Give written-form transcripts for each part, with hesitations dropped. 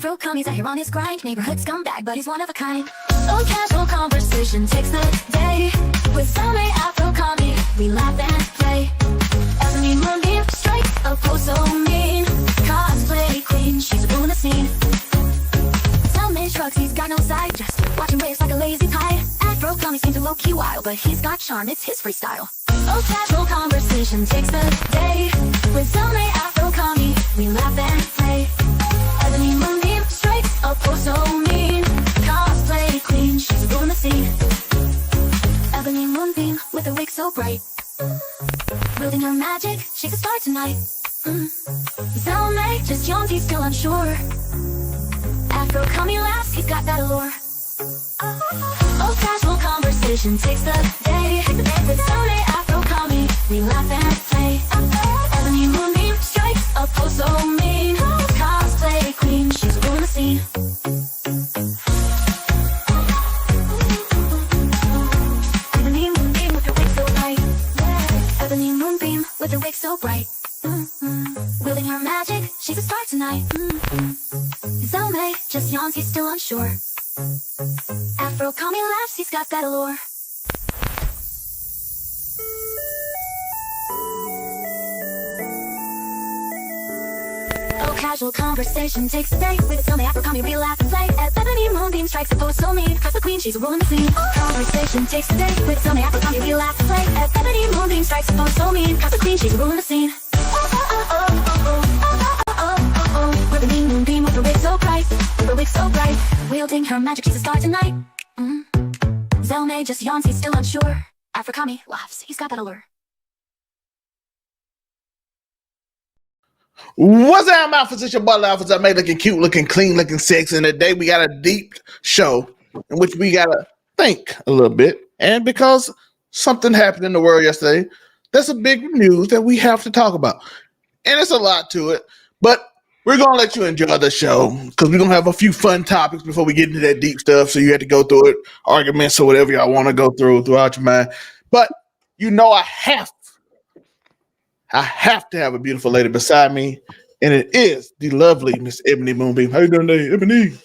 Afro commies out here on his grind. Neighborhood scumbag, but he's one of a kind. Oh, casual conversation takes the day. With Zelmae, Afro commie, we laugh and play. Ebony Moonbeam strikes a pose so mean. Cosplay queen, she's ruling the scene. Zelmae shrugs, he's got no side, just watching waves like a lazy tide. Afro commie seems a low-key wild, but he's got charm, it's his freestyle. Oh, casual conversation takes the day. With Zelmae, Afro commie, we laugh and play. Ebony Moonbeam strikes a pose so mean. Cosplay queen, she's ruling the scene. Ebony Moonbeam with a wig so bright. Wielding her magic, she could start tonight. Zelmae just yawns, he's still unsure. Afro commie laughs, he's got that allure. Oh, casual conversation takes the day. With Zelmae, Afro commie, we laugh and play. Ebony Moonbeam strikes a pose so mean. Cosplay queen, she's ruling the scene. Ebony Moonbeam with her wig so bright. Ebony Moonbeam with her wig so bright. Wielding her magic, she could start tonight. Zelmae just yawns, he's still unsure. Afro commie laughs, he's got that allure. Oh, casual conversation takes the day. With Zelmae, Afro commie, we laugh and play. As Ebony Moonbeam strikes a pose so mean. Cause the queen, she's ruling the scene. Conversation takes the day. With Zelmae, Afro commie, we laugh and play. As Ebony Moonbeam strikes a pose so mean. Cause the queen, she's ruling the scene. Ebony Moonbeam with her wig so bright. Her wig so bright. Wielding her magic, she's a star tonight. Zelmae just yawns, he's still unsure. Afro commie laughs, he's got that allure. What's up, mouth? It's your butt outfits. I made looking cute, looking clean, looking sexy. And today we got a deep show in which we gotta think a little bit. And because something happened in the world yesterday, that's a big news that we have to talk about. And it's a lot to it, but we're gonna let you enjoy the show because we're gonna have a few fun topics before we get into that deep stuff. So you have to go through it, arguments or whatever y'all want to go throughout your mind. But you know, I have to have a beautiful lady beside me, and it is the lovely Miss Ebony Moonbeam. How you doing today, Ebony?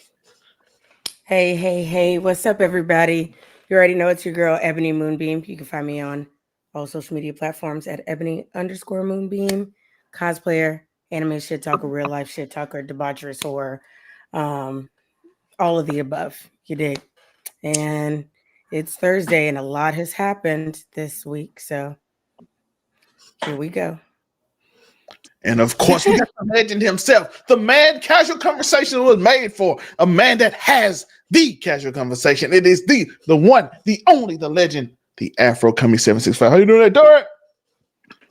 Hey, what's up, everybody? You already know it's your girl, Ebony Moonbeam. You can find me on all social media platforms at Ebony_Moonbeam, cosplayer, anime shit talker, real life shit talker, debaucherous horror, all of the above. You dig? And it's Thursday, and a lot has happened this week, so here we go. And of course, we got the legend himself. The man Casual Conversation was made for. A man that has the casual conversation. It is the one, the only, the legend, the Afro Commie 765. How you doing, Rhetoric?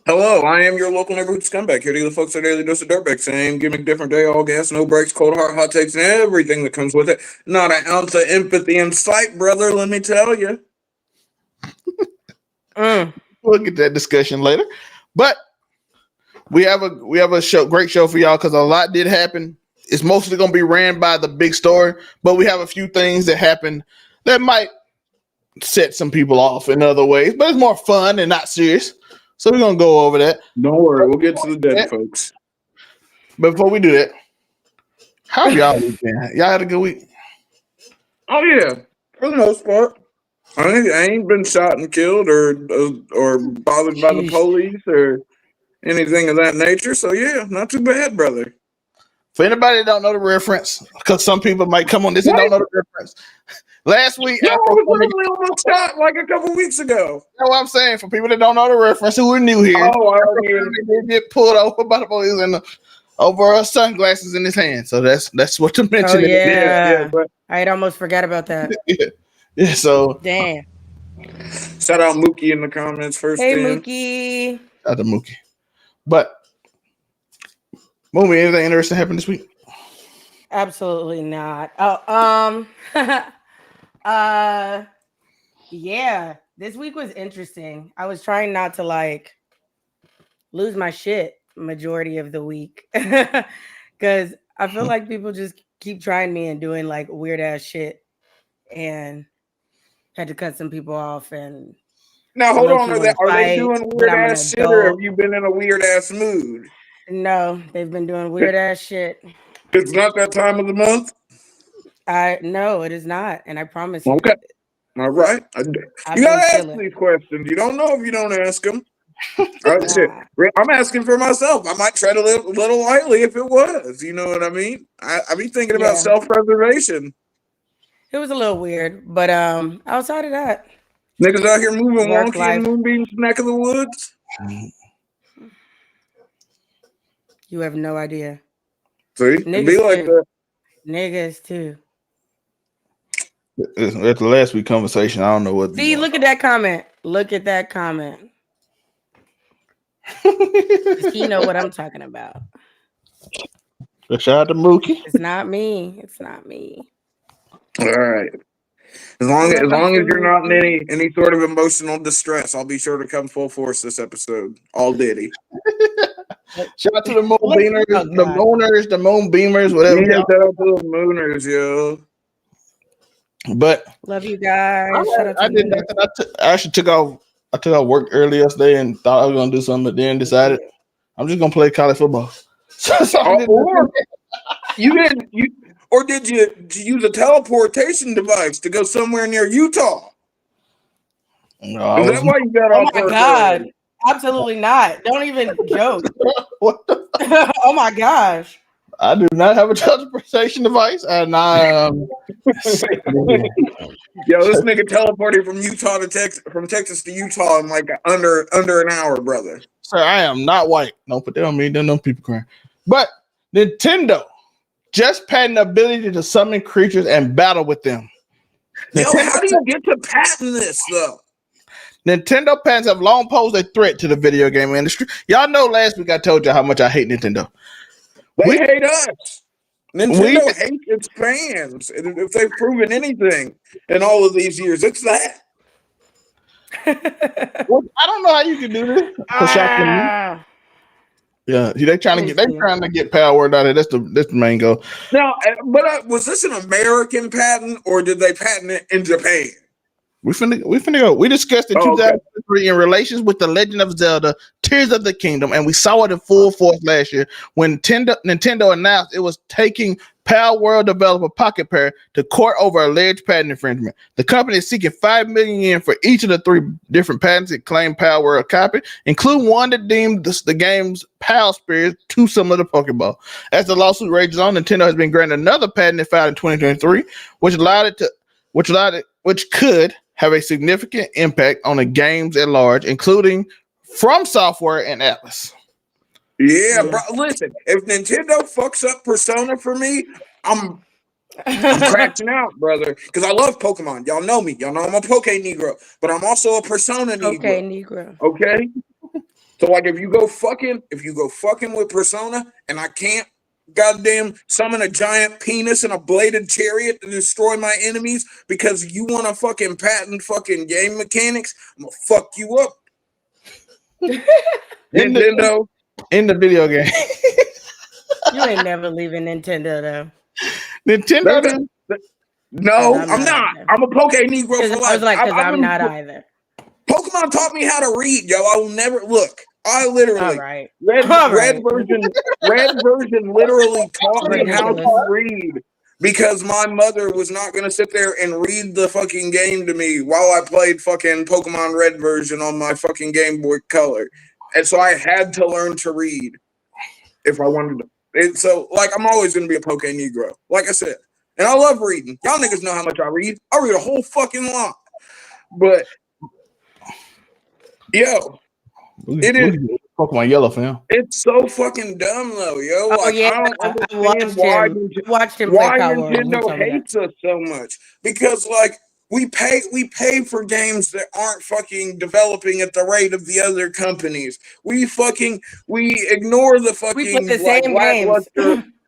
Hello, I am your local neighborhood scumbag here to give the folks a daily dose of dirtbag. Same gimmick, different day, all gas, no breaks, cold heart, hot takes, and everything that comes with it. Not an ounce of empathy in sight, brother, let me tell you. We'll get that discussion later. But we have a show, great show for y'all because a lot did happen. It's mostly going to be ran by the big story, but we have a few things that happened that might set some people off in other ways, but it's more fun and not serious. So we're going to go over that. Don't worry, we'll get to the dead, folks. But before we do that, how y'all been? Y'all had a good week? Oh, yeah, for the most part. I ain't been shot and killed or bothered by the police or anything of that nature. So, yeah, not too bad, brother. For anybody that don't know the reference, because some people might come on this and don't know the reference. Last week, I was literally almost shot like a couple weeks ago. That's what I'm saying. For people that don't know the reference, who are new here, they get pulled over by the police and over sunglasses in his hand. So that's what to mention. Oh, yeah, but I'd almost forgot about that. Yeah. So damn. Shout out Mookie in the comments first. Hey, Mookie. Shout out to Mookie. But movie, anything interesting happened this week? Absolutely not. Yeah, this week was interesting. I was trying not to lose my shit majority of the week because I feel like people just keep trying me and doing weird ass shit, and had to cut some people off. And now hold on, are they doing weird ass shit, or have you been in a weird ass mood? No, they've been doing weird ass shit. It's not that time of the month. No, it is not, and I promise Okay. you. All right. I've You been gotta ask chilling. these questions. You don't know if you don't ask them. Shit. Nah. I'm asking for myself. I might tread a little lightly if it was. You know what I mean? I be thinking about Yeah. self-preservation. It was a little weird, but outside of that, Niggas out here moving work wonky in life. Moonbeam's neck of the woods. You have no idea. See? It be Niggas like too. that. Niggas too. At the last week conversation, I don't know what. See, look at that comment. Look at that comment. He know what I'm talking about. Shout out to Mookie. It's not me. It's not me. All right. As long as you're not in any sort of emotional distress, I'll be sure to come full force this episode. All Diddy. Shout out to the Moonbeamers, the Moonbeamers, whatever. Yeah, shout out to the Mooners, yo. But Love you guys. Shout out to I did you. nothing. I actually took off. I took off work early yesterday and thought I was gonna do something, but then decided I'm just gonna play college football. Did you use a teleportation device to go somewhere near Utah? No, Is that why you got off Oh my work God. early? Absolutely not. Don't even joke. What the? Oh my gosh. I do not have a teleportation device, and I Yo, this nigga teleported from Texas to Utah in like under an hour, brother. sir, I am not white. Don't put that on me. Then no people crying. But Nintendo just patented the ability to summon creatures and battle with them. Yo, how do you get to patent this though? Nintendo patents have long posed a threat to the video game industry. Y'all know last week I told you how much I hate Nintendo. They hate us. Nintendo hates its fans. If they've proven anything in all of these years, it's that. Well, I don't know how you can do this. Yeah, they trying to get power word out of it. That's the main goal. Now, but was this an American patent or did they patent it in Japan? We finna go. We discussed in 2003 in relations with The Legend of Zelda: Tears of the Kingdom, and we saw it in full force last year when Nintendo announced it was taking Pal World developer Pocket Pair to court over alleged patent infringement. The company is seeking $5 million yen for each of the 3 different patents it claimed Pal World copied, including one that deemed the game's Pal Spirits too similar to Pokeball. As the lawsuit rages on, Nintendo has been granted another patent it filed in 2023, which could have a significant impact on the games at large, including From Software and Atlas. Yeah, bro. Listen, if Nintendo fucks up Persona for me, I'm crashing out, brother. Because I love Pokemon. Y'all know me. Y'all know I'm a Poke Negro, but I'm also a Persona Negro. Okay. So like, if you go fucking with Persona, and I can't goddamn summon a giant penis and a bladed chariot to destroy my enemies because you want to fucking patent fucking game mechanics, I'm gonna fuck you up. Nintendo. In the video game. You ain't never leaving Nintendo though. Nintendo. No, I'm not. I'm a Poke Negro for life. I was like, because I'm not either. Pokemon taught me how to read, yo. I will never look. I literally Red version literally taught me how to read because my mother was not gonna sit there and read the fucking game to me while I played fucking Pokemon Red version on my fucking Game Boy Color. And so I had to learn to read if I wanted to. So like, I'm always gonna be a Poke Negro, like I said. And I love reading. Y'all niggas know how much I read. I read a whole fucking lot. But yo, it is Pokemon Yellow, fam. It's so fucking dumb though, yo. Oh, like, yeah. I don't understand why Nintendo hates us so much. Because like we pay for games that aren't fucking developing at the rate of the other companies. We ignore the fucking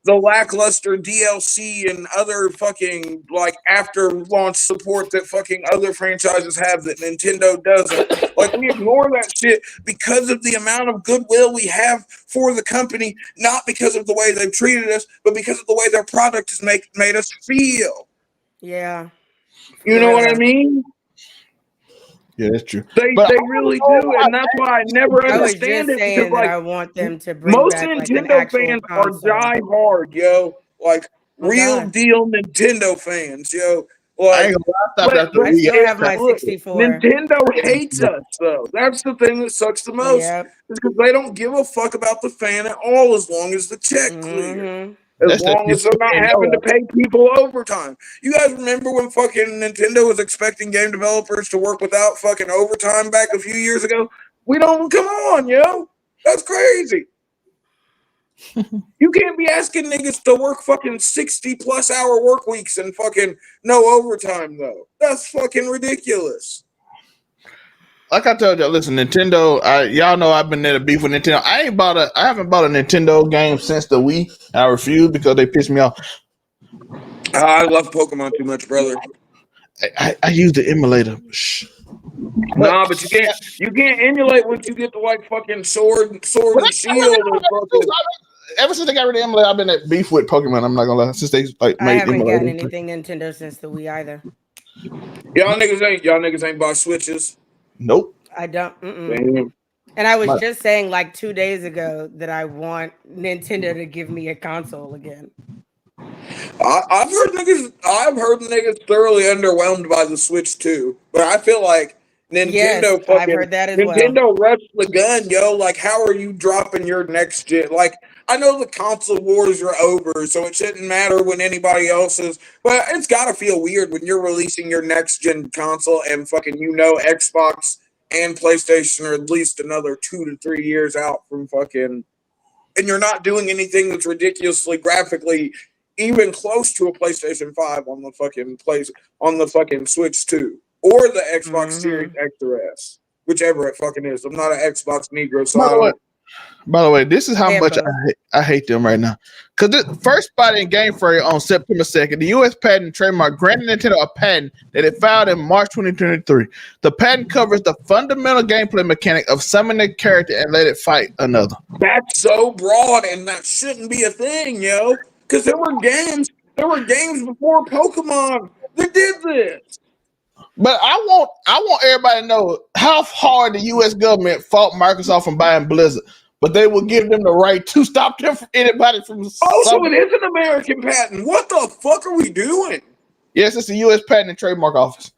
the lackluster DLC and other fucking like after launch support that fucking other franchises have that Nintendo doesn't. Like, we ignore that shit because of the amount of goodwill we have for the company, not because of the way they've treated us, but because of the way their product has made us feel. Yeah. You know what I mean? Yeah, that's true. They really do, and that's why I never understand it. Because like, I want them to bring most back, Nintendo fans are die hard, yo. Like Oh, real God. deal Nintendo fans, yo. I Like, ain't gonna lie, I stopped after I Wii. still have my look, 64. Nintendo hates us though. That's the thing that sucks the most. Yep. Is because they don't give a fuck about the fan at all as long as the check clears. Mm-hmm. As That's the long as they're not having to pay people overtime. You guys remember when fucking Nintendo was expecting game developers to work without fucking overtime back a few years ago? We don't, come on, yo. That's crazy. You can't be asking niggas to work fucking 60 plus hour work weeks and fucking no overtime though. That's fucking ridiculous. Like I told y'all, listen, Nintendo. Y'all know I've been there to beef with Nintendo. I haven't bought a Nintendo game since the Wii. I refuse because they piss me off. I love Pokemon too much, brother. I use the emulator. Shh. Nah, but you can't emulate once you get the like fucking sword and shield or fucking. Ever since they got rid of the emulator, I've been at beef with Pokemon. I'm not gonna lie. Since they like I made haven't gotten emulator. anything Nintendo since the Wii either. Y'all niggas ain't buy Switches. Nope. I don't. Mm-mm. Damn. And I was My- just saying like 2 days ago that I want Nintendo to give me a console again. I've heard niggas thoroughly underwhelmed by the Switch too, but I feel like Nintendo Yes, fucking I've heard that as well. Nintendo rushed the gun, yo. Like, how are you dropping your next gen? Like, I know the console wars are over, so it shouldn't matter when anybody else is, but it's gotta feel weird when you're releasing your next gen console and fucking Xbox and PlayStation are at least another 2 to 3 years out from fucking, and you're not doing anything that's ridiculously graphically even close to a PlayStation 5 on the fucking Switch 2 or the Xbox Series X or S, whichever it fucking is. I'm not an Xbox Negro, so By the way, this is how Yeah, much both. I hate them right now. Because the first spotted in Game Fair on September 2nd, the U.S. Patent and Trademark granted Nintendo a patent that it filed in March 2023. The patent covers the fundamental gameplay mechanic of summoning a character and let it fight another. that's so broad, and that shouldn't be a thing, yo. Because there were games before Pokemon that did this. But I want everybody to know how hard the U.S. government fought Microsoft from buying Blizzard, but they will give them the right to stop them from anybody from. Also, it is an American patent. What the fuck are we doing? Yes, it's the U.S. Patent and Trademark Office.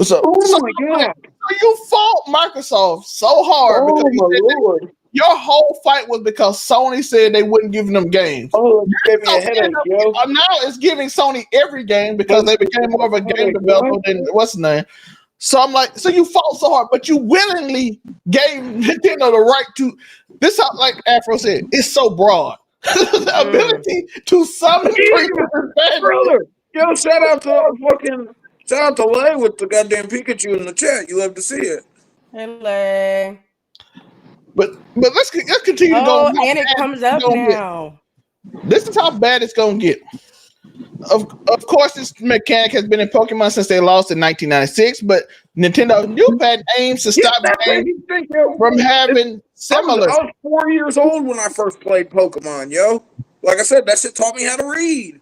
So my God. you fought Microsoft so hard Oh because my Lord. your whole fight was because Sony said they wouldn't give them games. Oh, you gave me a headache, yo. Now it's giving Sony every game because they became more of a game developer than what's the name. So I'm like, so you fought so hard, but you willingly gave Nintendo the right to. This how, like Afro said, it's so broad. The ability to summon creatures. Brother, yo, shout out to Lay with the goddamn Pikachu in the chat. You love to see it. Hello. But let's continue to go. Oh, and it comes up now. This is how bad it's gonna get. Of course, this mechanic has been in Pokemon since they lost in 1996, but Nintendo new patent aims to stop games from having similar. I was 4 years old when I first played Pokemon, yo. Like I said, that shit taught me how to read.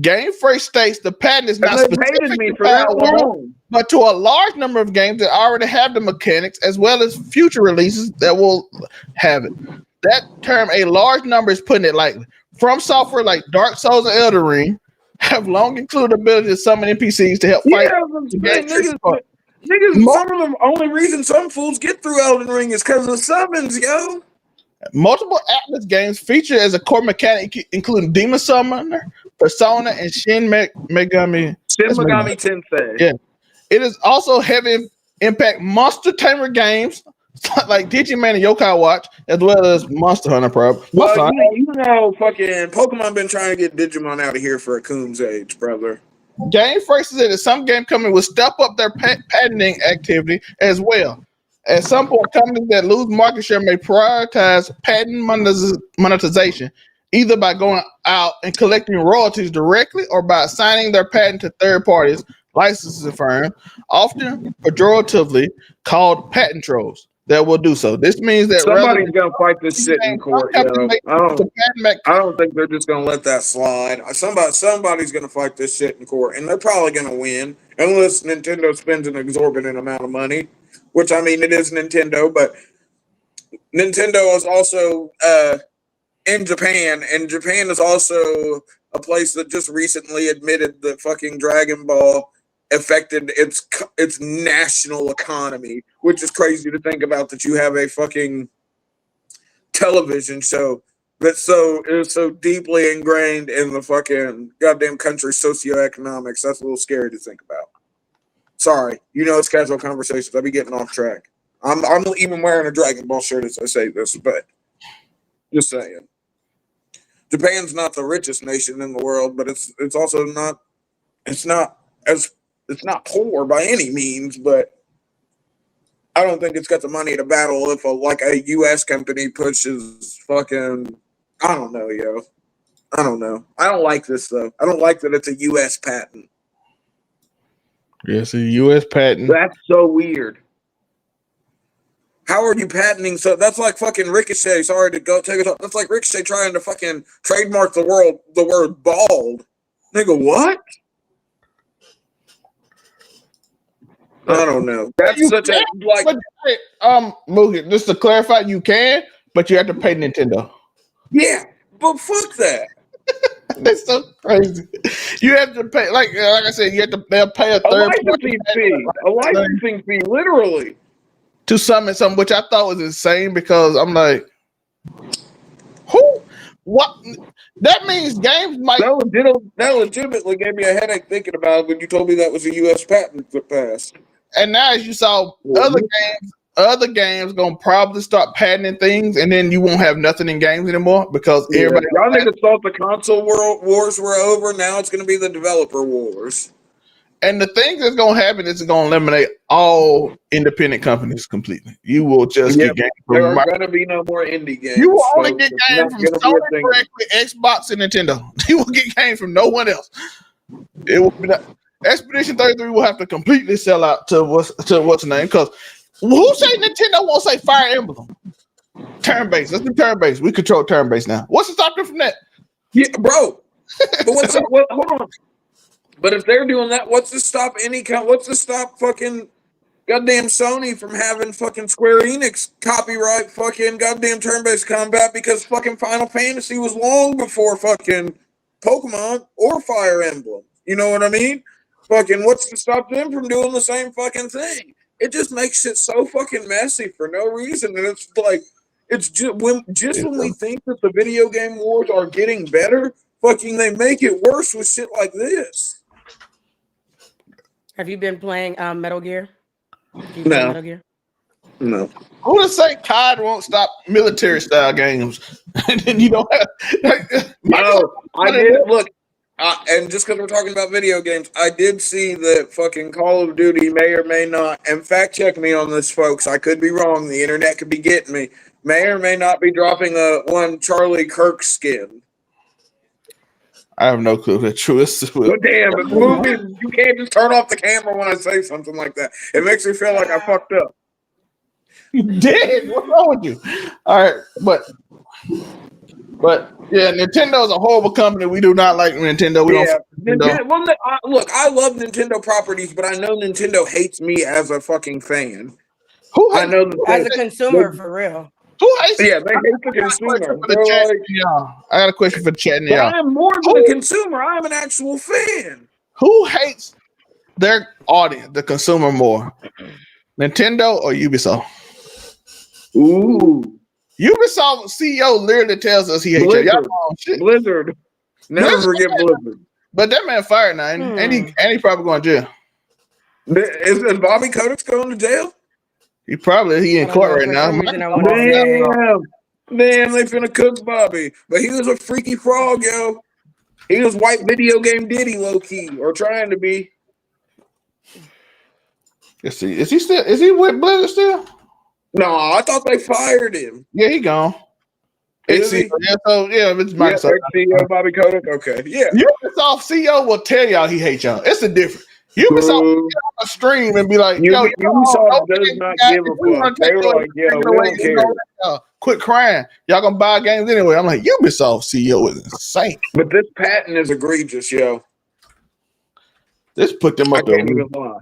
Game Freak states the patent is not And they specific hated me to for that Power, long. but to a large number of games that already have the mechanics, as well as future releases that will have it. That term, a large number, is putting it lightly. From software like Dark Souls and Elden Ring have long included the ability to summon NPCs to help fight. Niggas, some of the only reason some fools get through Elden Ring is because of summons, yo. Multiple Atlas games feature as a core mechanic, including Demon Summoner, Persona, and Shin Megami Tensei. Yeah. It is also heavy impact monster tamer games like Digimon and Yokai Watch, as well as Monster Hunter, probably. Well, you know, fucking Pokemon been trying to get Digimon out of here for a coon's age, brother. Game Freak said that some game companies will step up their patenting activity as well. At some point, companies that lose market share may prioritize patent monetization, either by going out and collecting royalties directly or by assigning their patent to third parties, licensing firms, often pejoratively called patent trolls, that will do so. This means that somebody's gonna fight this shit in court. I don't think they're just gonna let that slide. Somebody's gonna fight this shit in court, and they're probably gonna win unless Nintendo spends an exorbitant amount of money. Which, I mean, it is Nintendo, but Nintendo is also in Japan, and Japan is also a place that just recently admitted that fucking Dragon Ball affected its national economy, which is crazy to think about, that you have a fucking television show that's so deeply ingrained in the fucking goddamn country's socioeconomics. That's a little scary to think about. Sorry, it's casual conversations. I'll be getting off track. I'm even wearing a Dragon Ball shirt as I say this, but just saying. Japan's not the richest nation in the world, but it's also not poor by any means, but I don't think it's got the money to battle if a U.S. company pushes fucking, I don't know, yo. I don't know. I don't like this though. I don't like that it's a U.S. patent. Yes, a U.S. patent. That's so weird. How are you patenting? So that's like fucking Ricochet. Sorry to go take it up. That's like Ricochet trying to fucking trademark the word bald. Nigga, what? I don't know. That's such a like. Moogie, just to clarify, you can, but you have to pay Nintendo. Yeah, but fuck that. That's so crazy. You have to pay, like I said, they'll pay a licensing fee, literally. To summon something, which I thought was insane because I'm like, who? What? That means games might. That legitimately gave me a headache thinking about it when you told me that was a U.S. patent that passed. And now, as you saw, other games gonna probably start patenting things, and then you won't have nothing in games anymore because everybody. Y'all niggas thought the console wars were over. Now it's gonna be the developer wars. And the thing that's going to happen is it's going to eliminate all independent companies completely. You will just get games from there are going to be no more indie games. You will only get games from Sony directly, Xbox, and Nintendo. You will get games from no one else. It will be not, Expedition 33 will have to completely sell out to what's the name? Because who say Nintendo won't say Fire Emblem? Turn-based. Let's do turn-based. We control turn-based now. What's to stop them from that? Yeah, bro. But hold on. But if they're doing that, what's to stop fucking goddamn Sony from having fucking Square Enix copyright fucking goddamn turn-based combat, because fucking Final Fantasy was long before fucking Pokemon or Fire Emblem. You know what I mean? Fucking what's to stop them from doing the same fucking thing? It just makes it so fucking messy for no reason. And it's like, when we think that the video game wars are getting better, fucking they make it worse with shit like this. Have you been playing Metal Gear? No. Metal Gear? No. Who to say COD won't stop military style games? And then you don't have. No, I did. Look, and just because we're talking about video games, I did see that fucking Call of Duty may or may not, and fact check me on this, folks. I could be wrong. The internet could be getting me. May or may not be dropping one Charlie Kirk skin. I have no clue. The truest. Oh, damn, it's moving. You can't just turn off the camera when I say something like that. It makes me feel like I fucked up. You did? What's wrong with you? All right, but yeah, Nintendo is a horrible company. We do not like Nintendo. We don't. Look, I love Nintendo properties, but I know Nintendo hates me as a fucking fan. I know as a consumer, for real. Who hates? Yeah, they hate the consumer. I got a question for the chat now. I'm more than a consumer. I'm an actual fan. Who hates their audience, the consumer, more? Nintendo or Ubisoft? Ooh. Ubisoft CEO literally tells us he hates Blizzard. Never forget Blizzard. But that man fired now, and he probably going to jail. Is Bobby Kotick going to jail? He in court right now. Damn, they finna cook Bobby. But he was a freaky frog, yo. He was white video game Diddy, low key, or trying to be. Let's see. Is he with Blizzard still? No, I thought they fired him. Yeah, he gone. It's Microsoft. CEO Bobby Kotick. Okay, yeah. Ubisoft CEO will tell y'all he hates y'all. It's the difference. Ubisoft will get on a stream and be like, "Yo, Ubisoft does not give a fuck." They were like, "Yeah, we don't care." Quit crying. Y'all gonna buy games anyway. I'm like, Ubisoft CEO is insane. But this patent is egregious, yo. This put them up there. I can't even lie.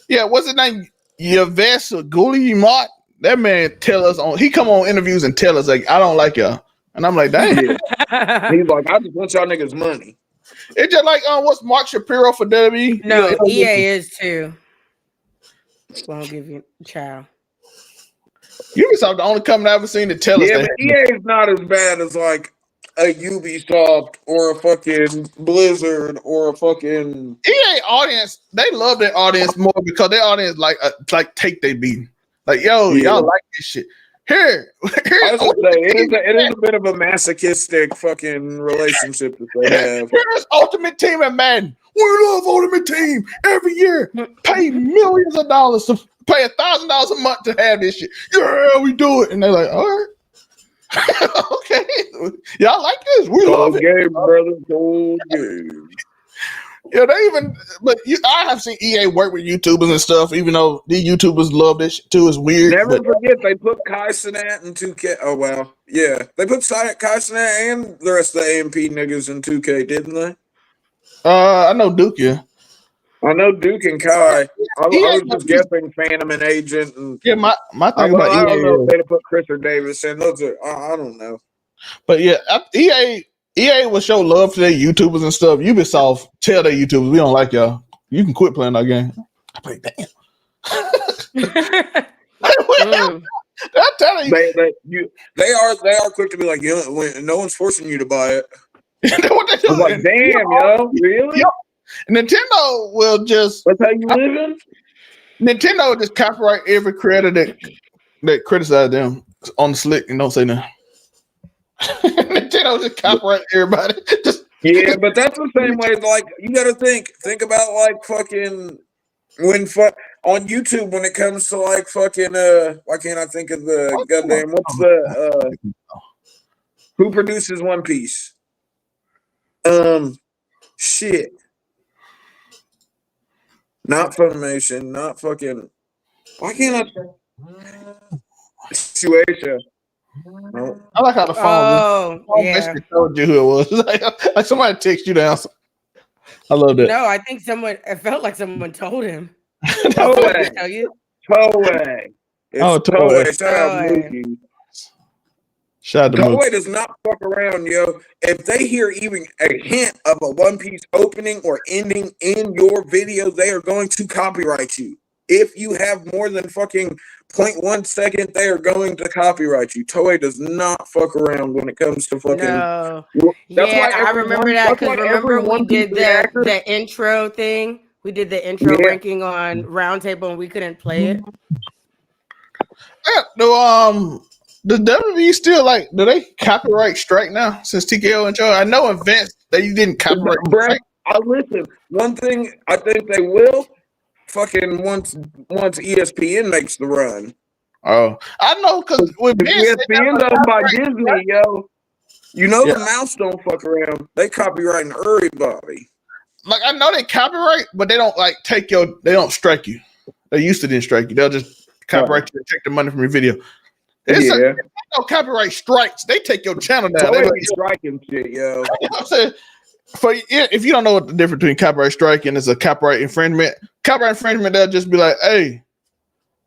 Yeah, what's his name? Yves Gouliamat. That man he come on interviews and tell us like, I don't like y'all. And I'm like, dang. He's like, I just want y'all niggas money. It's just like what's Mark Shapiro for WWE? No, EA is too. Won't give you child. Ubisoft the only company I've ever seen to tell us Yeah, that. but EA is not as bad as like a Ubisoft or a fucking Blizzard or a fucking EA audience, they love their audience more because their audience like take they beating. Like, yo, y'all like this shit. Here, I was gonna say it is a bit of a masochistic fucking relationship that they have. Here's Ultimate Team and Madden. We love Ultimate Team every year. Pay millions of dollars to pay $1,000 a month to have this shit. Yeah, we do it. And they're like, all right. Okay. Y'all like this? We love it. Game, brother. Cold game. Yeah, I have seen EA work with YouTubers and stuff, even though these YouTubers love this shit too. It's weird. Never forget they put Kai Cenat in 2K. Oh wow, yeah, they put Kai Cenat and the rest of the AMP niggas in 2K, didn't they? I know Duke. Yeah, I know Duke and Kai. I was just guessing Phantom and Agent. And yeah, my thing about EA. I don't know if they'd put Chris or Davis in. Those are I don't know. But yeah, EA will show love to their YouTubers and stuff. Ubisoft tell their YouTubers, we don't like y'all. You can quit playing our game. I'm like, damn. I'm telling you. They are quick to be like, no one's forcing you to buy it. What they do? I'm like, damn, yo, really? Yo, Nintendo will just. That's how you living? Nintendo will just copyright every creator that criticize them on the slick and don't say nothing. Nintendo just copyright everybody. Yeah, but that's the same way. Like, you got to think about like fucking on YouTube when it comes to like fucking why can't I think of the goddamn what's the who produces One Piece? Shit. Not Funimation, not fucking. Why can't I? Shueisha. No. I like how the phone basically told you who it was. like somebody text you the answer. I love that. No, I think it felt like someone told him. Toei. Tell you? Toei. Toei. Shout out Mookie. Shout out to Toei does not fuck around, yo. If they hear even a hint of a One Piece opening or ending in your video, they are going to copyright you. If you have more than fucking 0.1 second, they are going to copyright you. Toei does not fuck around when it comes to fucking. No. Yeah, I remember that because remember we did the intro thing. We did the intro ranking on Roundtable and we couldn't play it. Yeah, does WWE still do they copyright strike now since TKO and Charlie? I know in Vince they didn't copyright. Listen, one thing I think they will. Fucking once ESPN makes the run. Oh, I know because with ESPN's owned by Disney, yo. You know the mouse don't fuck around. They copyrighting everybody. Like I know they copyright, but they don't they don't strike you. They used to didn't strike you. They'll just copyright you and take the money from your video. They no copyright strikes. They take your channel down. They striking shit, yo. I'm saying, if you don't know what the difference between copyright strike and it's a copyright infringement, they'll just be like, "Hey,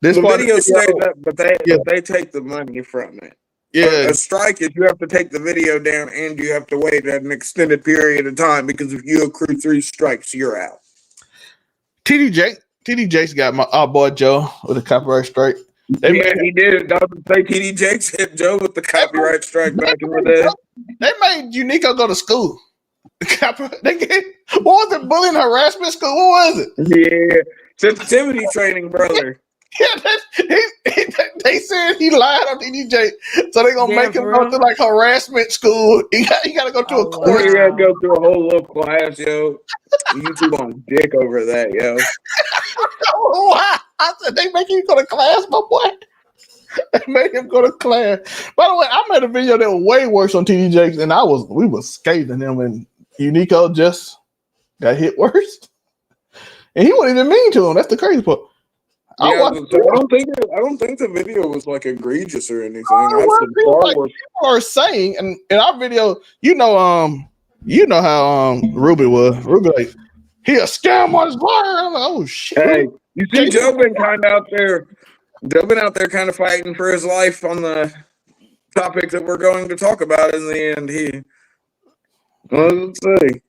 this video stays up, but they take the money from it." Yeah, a strike is you have to take the video down and you have to wait an extended period of time because if you accrue 3 strikes, you're out. TD Jakes got our boy Joe with a copyright strike. He did. Doesn't say TD Jakes hit Joe with the copyright strike back in the day. They made Unico go to school. What was it? Bullying harassment school? What was it? Yeah, sensitivity training, brother. Yeah, they said he lied on TDJ, so they're gonna make him go to harassment school. He got to go to a course. He got to go through a whole little class, yo. YouTube on dick over that, yo. Why? I said they make him go to class, my boy. They made him go to class. By the way, I made a video that was way worse on TDJ than we was scathing him, and Unico just got hit worse, and he wasn't even mean to him. That's the crazy part. Yeah, I don't think the video was egregious or anything. People are saying, and in our video, you know how Ruby was. Ruby he a scam on his wire. I'm like, oh shit. Hey, you see, Joe been out there kind of fighting for his life on the topic that we're going to talk about in the end. Let's see.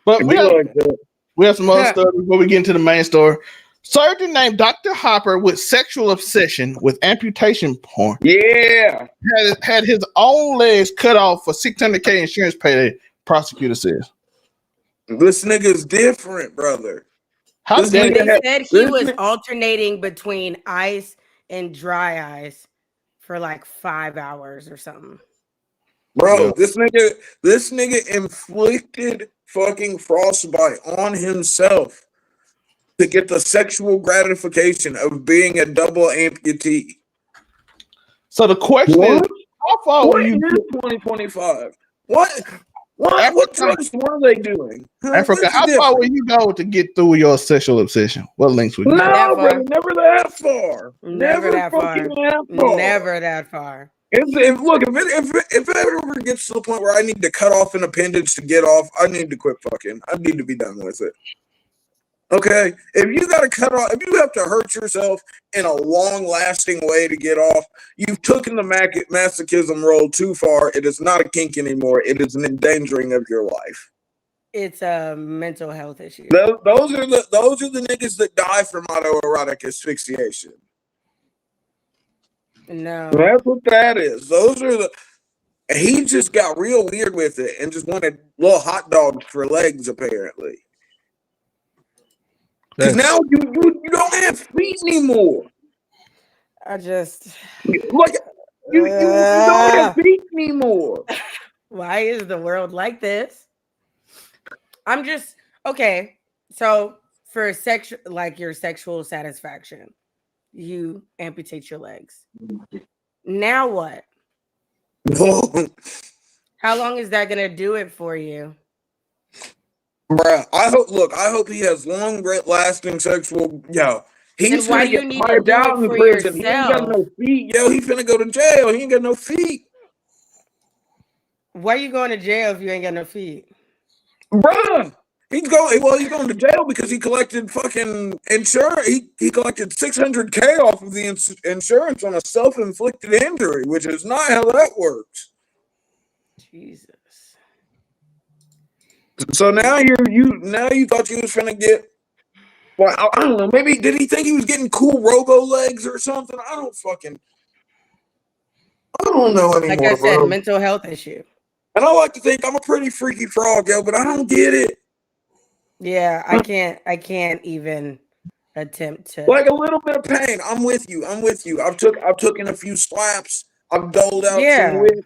But we that. have some other stuff before we get into the main story. Surgeon named Dr. Hopper with sexual obsession with amputation porn. Yeah. Had his own legs cut off for $600K insurance payday, prosecutor says. This nigga's different, brother. How This dare They nigga said he was alternating between ice and dry ice for like 5 hours or something. Bro, Yeah. this nigga inflicted fucking frostbite on himself to get the sexual gratification of being a double amputee. So the question is, how far were you? 2025? What drugs were they doing? Africa, how far will you go to get through your sexual obsession? What links would you? No, bro, never that far. Never that far. That far. Never that far. If it ever gets to the point where I need to cut off an appendage to get off, I need to quit fucking. I need to be done with it. Okay? If you got to cut off, if you have to hurt yourself in a long-lasting way to get off, you've taken the masochism role too far. It is not a kink anymore. It is an endangering of your life. It's a mental health issue. Those are the niggas that die from autoerotic asphyxiation. No. That's what that is. Those are the. He just got real weird with it and just wanted little hot dogs for legs, apparently. Because now you don't have feet anymore. I just like you don't have feet anymore. Why is the world like this? I'm just okay. So for your sexual satisfaction, you amputate your legs. Now what? How long is that gonna do it for you? Bruh, I hope he has long, lasting sexual. He's why finna you get need to fired do out it in for prison. He ain't got yourself? no feet. He finna go to jail. He ain't got no feet. Why are you going to jail if you ain't got no feet? Bruh, he's going to jail because he collected fucking insurance. He collected $600K off of the insurance on a self-inflicted injury, which is not how that works. Jesus. So now you thought you was finna get. Well, I don't know. Maybe did he think he was getting cool robo legs or something? I don't know anymore. Like I said, bro. mental health issue. And I like to think I'm a pretty freaky frog, but I don't get it. Yeah, I can't even attempt to. Like a little bit of pain. I'm with you. I've taken a few slaps. I've doled out some whip.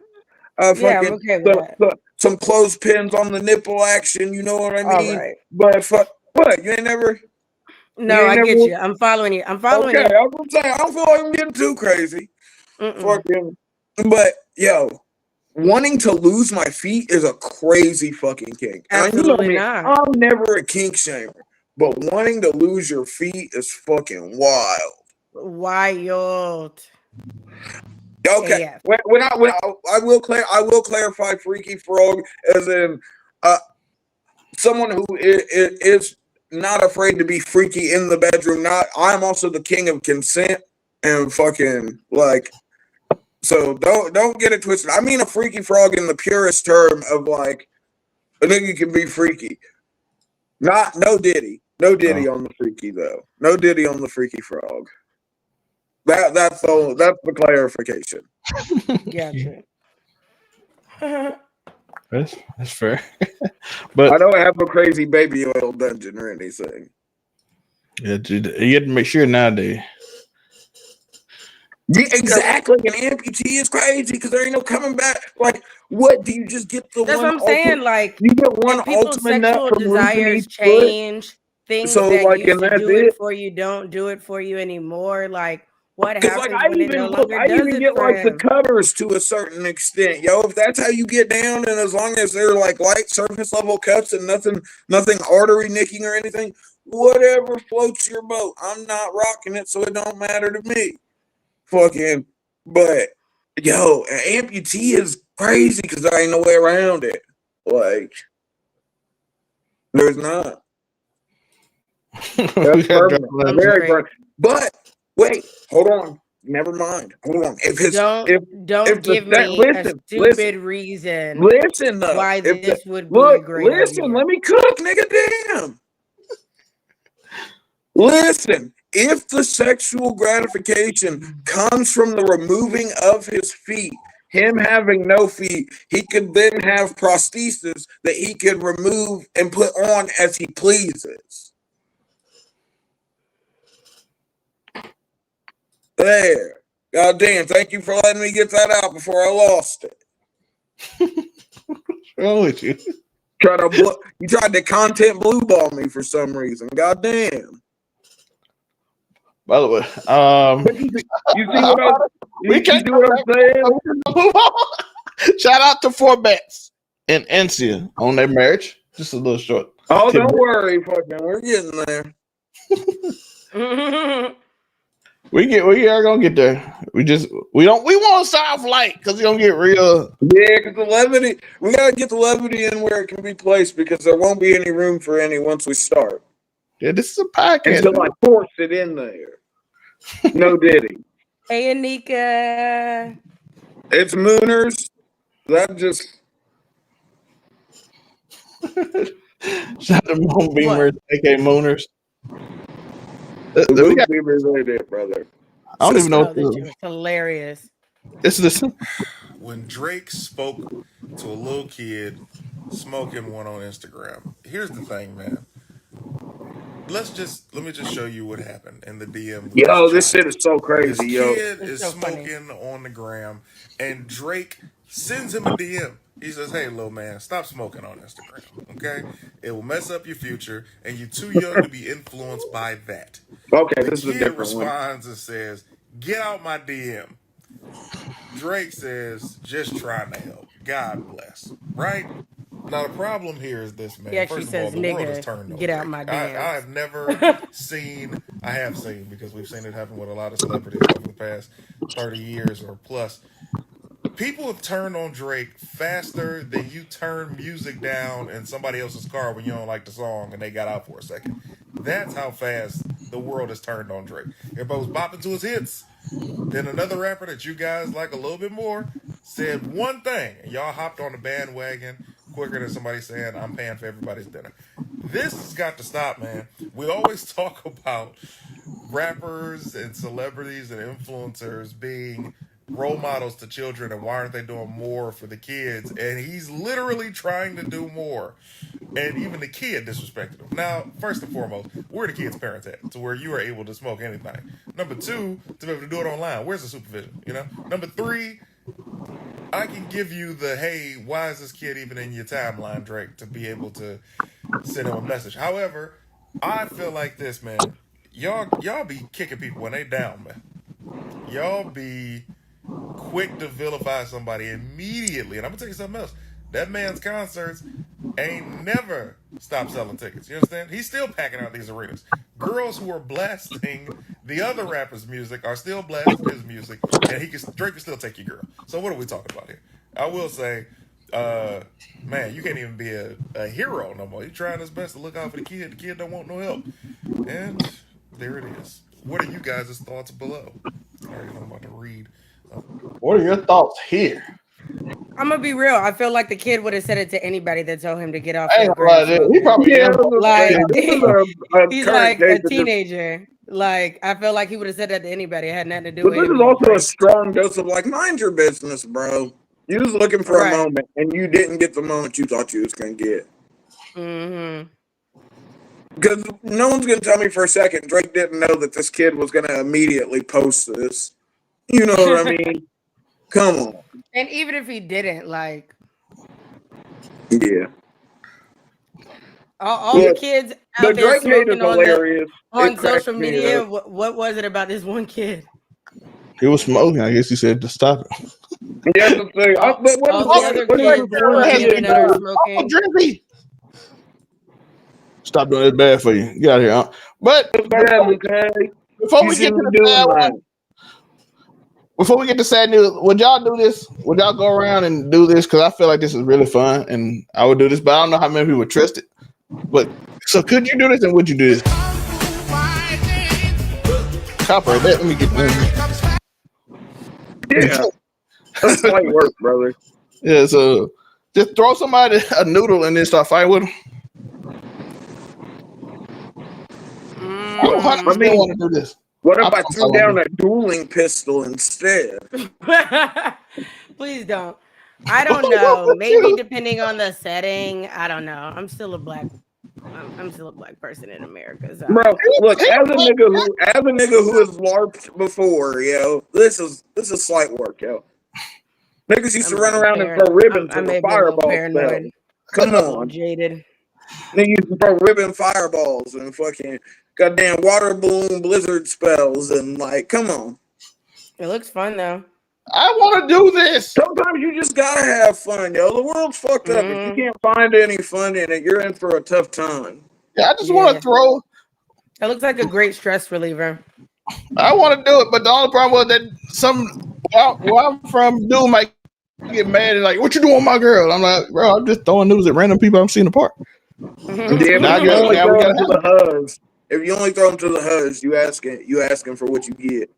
I'm okay with that. Some clothespins on the nipple action. You know what I mean? All right. But what? You ain't never. No, I get you. I'm following you. Okay, I was gonna say I don't feel like I'm getting too crazy. Fucking, but wanting to lose my feet is a crazy fucking kink. Absolutely not. I'm never a kink shamer, but wanting to lose your feet is fucking wild. Wild. Okay. AF. When I will clarify freaky frog as in someone who is not afraid to be freaky in the bedroom. I'm also the king of consent and fucking like. So don't get it twisted. I mean a freaky frog in the purest term of like a nigga can be freaky. No diddy on the freaky though. No diddy on the freaky frog. That's the clarification. Gotcha. That's fair. But I don't have a crazy baby oil dungeon or anything. Yeah, you have to make sure nowadays. Yeah, exactly. An amputee is crazy because there ain't no coming back. Like, what do you just get the That's one? what I'm saying. Like, you get one people's ultimate nut sexual from desires each foot? change. Things So, that like, used and to that's do it it? for you don't do it for you anymore. Like, what Because happens like when it no longer I does even it get for like the him? cutters to a certain extent, If that's how you get down, and as long as they're like light surface level cuts and nothing artery nicking or anything, whatever floats your boat. I'm not rocking it, so it don't matter to me. Fucking, but an amputee is crazy because there ain't no way around it. Like, there's not. That's perfect. Very perfect. But wait, hold on. never mind. Hold on. If his Don't if give me a stupid reason listen though. why If this would be a great idea. let me cook, nigga. Damn. Listen, if the sexual gratification comes from the removing of his feet, him having no feet, he could then have prostheses that he could remove and put on as he pleases. There. God damn, thank you for letting me get that out before I lost it. What's wrong with you? You tried to content blue ball me for some reason. God damn. By the way, you see what I'm saying? Shout out to Four Bets and Encia on their marriage. Just a little short. Oh, don't worry, fucking, we're getting there. We are gonna get there. We want to start off light because it's gonna get real. Yeah, because the levity, we gotta get the levity in where it can be placed because there won't be any room for any once we start. Yeah, this is a podcast. Until I force it in there. No Diddy. Hey, Anika. It's Mooners. That just. Shout out to Moonbeamers, aka Mooners. Moonbeamers right there, brother. I don't even know. It's hilarious. It's this. When Drake spoke to a little kid smoking one on Instagram. Here's the thing, man. Let me just show you what happened in the DM. Yo, this shit is so crazy, this kid is so smoking on the gram, and Drake sends him a DM. He says, "Hey, little man, stop smoking on Instagram, okay? It will mess up your future, and you're too young to be influenced by that." Okay, the this is a kid different responds and says, "Get out my DM." Drake says, "Just trying to help. God bless." Right? Now the problem here is this, man. He actually First says, of all, the world "Nigga, has turned on get out Drake. my I DMs." have never seen, I have seen, because we've seen it happen with a lot of celebrities over the past 30 years or plus. People have turned on Drake faster than you turn music down in somebody else's car when you don't like the song and they got out for a second. That's how fast the world has turned on Drake. Everybody was bopping to his hits. Then another rapper that you guys like a little bit more said one thing, and y'all hopped on the bandwagon quicker than somebody saying, "I'm paying for everybody's dinner." This has got to stop, man. We always talk about rappers and celebrities and influencers being role models to children, and why aren't they doing more for the kids? And he's literally trying to do more, and even the kid disrespected him. Now, first and foremost, where are the kids' parents at to where you are able to smoke anything? Number two, to be able to do it online, where's the supervision? Number three, I can give you the, hey, why is this kid even in your timeline, Drake, to be able to send him a message. However, I feel like this, man. Y'all be kicking people when they down, man. Y'all be quick to vilify somebody immediately. And I'm gonna tell you something else. That man's concerts ain't never stopped selling tickets. You understand? He's still packing out these arenas. Girls who are blasting the other rapper's music are still blasting his music, and Drake can still take your girl. So what are we talking about here? I will say, man, you can't even be a hero no more. He's trying his best to look out for the kid. The kid don't want no help. And there it is. What are you guys' thoughts below? All right, I'm about to read. What are your thoughts here? I'm gonna be real. I feel like the kid would have said it to anybody that told him to get off. I ain't gonna lie to you. He probably he's like a teenager. Like, I feel like he would have said that to anybody. It had nothing to do But with this him. is also a strong dose of like, mind your business, bro. You was looking for a moment, and you didn't get the moment you thought you was gonna get. Mm-hmm. Because no one's gonna tell me for a second Drake didn't know that this kid was gonna immediately post this. You know what I mean? Come on. And even if he didn't, like, yeah, all the kids out there Drake made it smoking hilarious on social media. What was it about this one kid? He was smoking. I guess he said to stop it. Yeah, the thing. All the other kids on the internet are smoking. Stop doing it. Bad for you. Get out of here. Huh? But before we get to the bad one, before we get to sad news, would y'all do this? Would y'all go around and do this? Because I feel like this is really fun, and I would do this, but I don't know how many people would trust it. But so, could you do this, and would you do this? Copper, let me get this. Yeah, that's light work, brother. Yeah, so just throw somebody a noodle and then start fighting with them. I don't I 100% mean, want to do this. what if I I promise I threw won't down do a dueling pistol instead? Please don't. I don't know. Maybe depending on the setting. I don't know. I'm still a black person in America. So. Bro, look, as a nigga who has LARPed before, yo, this is slight work, yo. Niggas used to run around and throw ribbons I with may a be a little fireball paranoid. spell. Come A little on. jaded. Niggas used to throw ribbon fireballs and fucking goddamn water balloon blizzard spells and like, come on. It looks fun though. I want to do this. Sometimes you just gotta have fun, yo. The world's fucked up. If you can't find any fun in it, you're in for a tough time. Yeah, I just want to throw. It looks like a great stress reliever. I want to do it, but the only problem was that where I'm from, dude might get mad and like, what you doing with my girl? I'm like, bro, I'm just throwing news at random people I'm seeing apart. Yeah, if you only throw them to the huzz, you asking for what you get.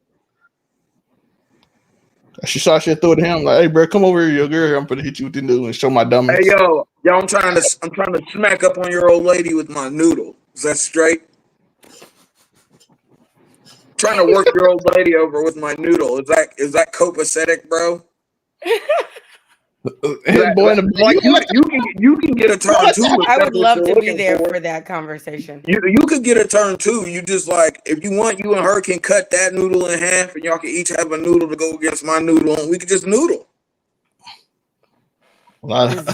She saw shit through to him like, hey, bro, come over here, your girl. I'm gonna hit you with the noodle and show my dumbass. Hey, yo, I'm trying to smack up on your old lady with my noodle. Is that straight? Trying to work your old lady over with my noodle. Is that copacetic, bro? You can get a turn too. I would love to be there for that conversation. You could get a turn too. You just like, if you want, you and her can cut that noodle in half, and y'all can each have a noodle to go against my noodle, and we could just noodle.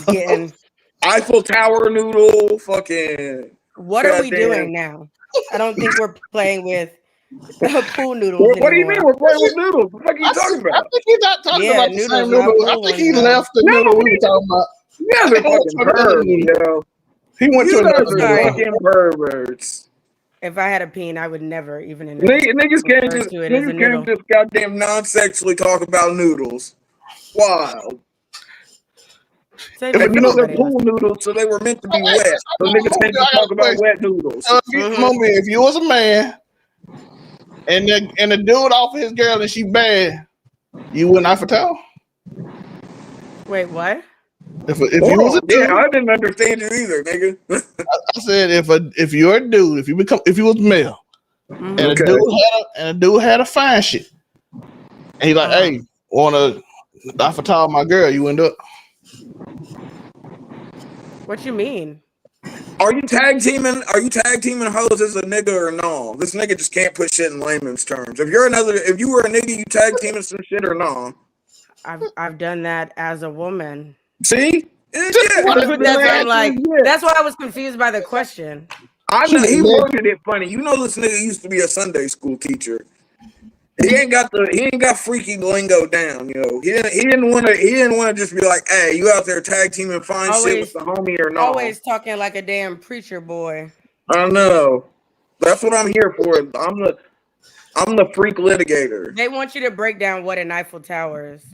Getting Eiffel Tower noodle, fucking. What are we doing now? I don't think we're playing with pool noodles. What do you mean we're playing with noodles? What the fuck are you talking about? I think he's not talking about the same noodle. I think he left the noodle we were talking about. You guys are fucking perverts, yo. He went to another fucking perverts. If I had a peen, I would never even. Niggas can't just goddamn non-sexually talk about noodles. Wild. If you know they're pool noodles, so they were meant to be wet. So niggas can't just talk about wet noodles. If you was a man and the dude off his girl and she bad, you wouldn't Eiffel Tower? Wait, what? If you was a dude, I didn't understand you either, nigga. I said if you're a dude, if you was male, and a dude had a fine shit, and he like, hey, wanna Eiffel Tower my girl? You end up. What you mean? Are you tag teaming hoes as a nigga or no? This nigga just can't put shit in layman's terms. If you were a nigga, you tag teaming some shit or no? I've done that as a woman. See? That's why I was confused by the question. I know he worded it funny. You know this nigga used to be a Sunday school teacher. He ain't got freaky lingo down, yo. He didn't want to just be like, hey, you out there tag teaming fine shit with the homie or not? Always talking like a damn preacher boy. I know. That's what I'm here for. I'm the freak litigator. They want you to break down what an Eiffel Tower is.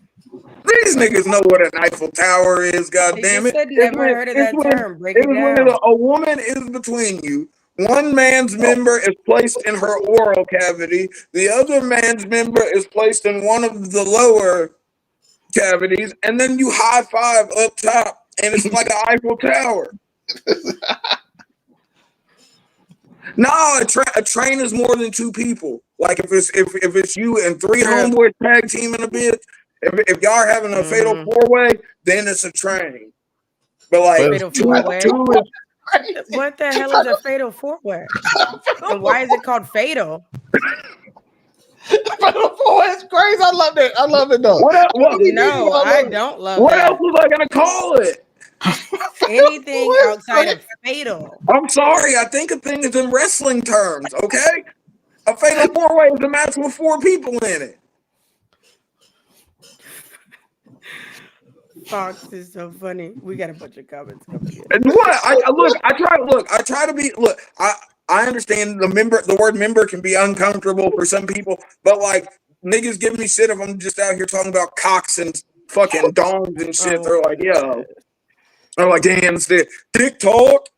These niggas know what an Eiffel Tower is, goddamn it. Never heard of that term. Break it down. When a woman is between you. One man's member is placed in her oral cavity. The other man's member is placed in one of the lower cavities, and then you high five up top, and it's like an Eiffel Tower. No, a train is more than two people. Like if it's you and three homeboys tag teaming a bit, if y'all are having a fatal four-way, then it's a train. But like two is. What the hell is a fatal four-way? And why is it called fatal? Fatal four is crazy. I love it. I love it though. I don't love it. What else was I gonna call it? Anything outside of fatal. I'm sorry. I think of things in wrestling terms. Okay, a fatal four-way is a match with four people in it. Fox is so funny. We got a bunch of comments coming in. And what? I try to be. I understand the word member can be uncomfortable for some people, but like niggas give me shit if I'm just out here talking about cocks and fucking dongs and shit. They're like, yo. I'm like, damn, it's dick talk.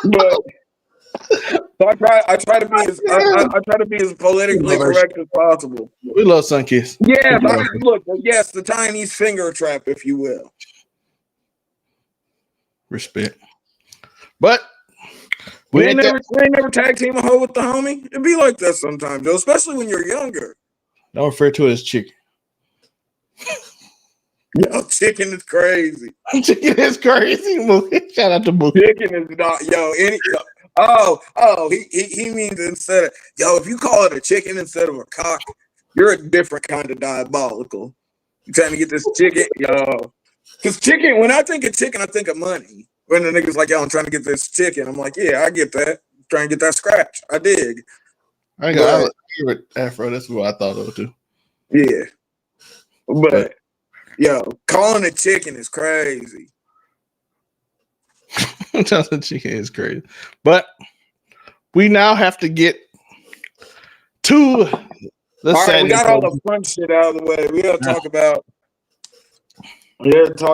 But So I try to be as I try to be as politically correct as possible. We love Sunkiss. Yes, yes, the Chinese finger trap, if you will. Respect. But we ain't never tag team a hoe with the homie. It'd be like that sometimes, though, especially when you're younger. Don't refer to it as chicken. Yo, chicken is crazy. Chicken is crazy. Shout out to Mookie. Chicken is not he means instead of if you call it a chicken instead of a cock, you're a different kind of diabolical. You trying to get this chicken, because chicken. When I think of chicken, I think of money. When the niggas like, I'm trying to get this chicken, I'm like, yeah, I get that. I'm trying to get that scratch. I dig. I got favorite afro. That's what I thought of too. Yeah, but calling it chicken is crazy. Calling chicken is crazy. But we now have to get to the all right, we got all the fun shit out of the way. We gotta talk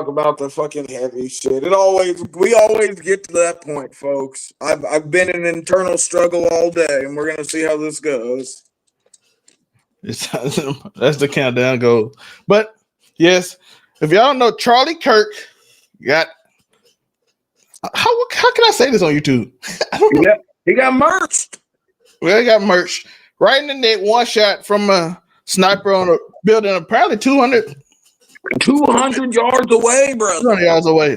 about the fucking heavy shit. We always get to that point, folks. I've been in an internal struggle all day, and we're gonna see how this goes. That's the countdown goes. But yes, if y'all don't know, Charlie Kirk got how can I say this on YouTube? I don't know. He got merched. Well, he got merched right in the neck. One shot from a sniper on a building, apparently 200 yards away, bro. 200 yards away.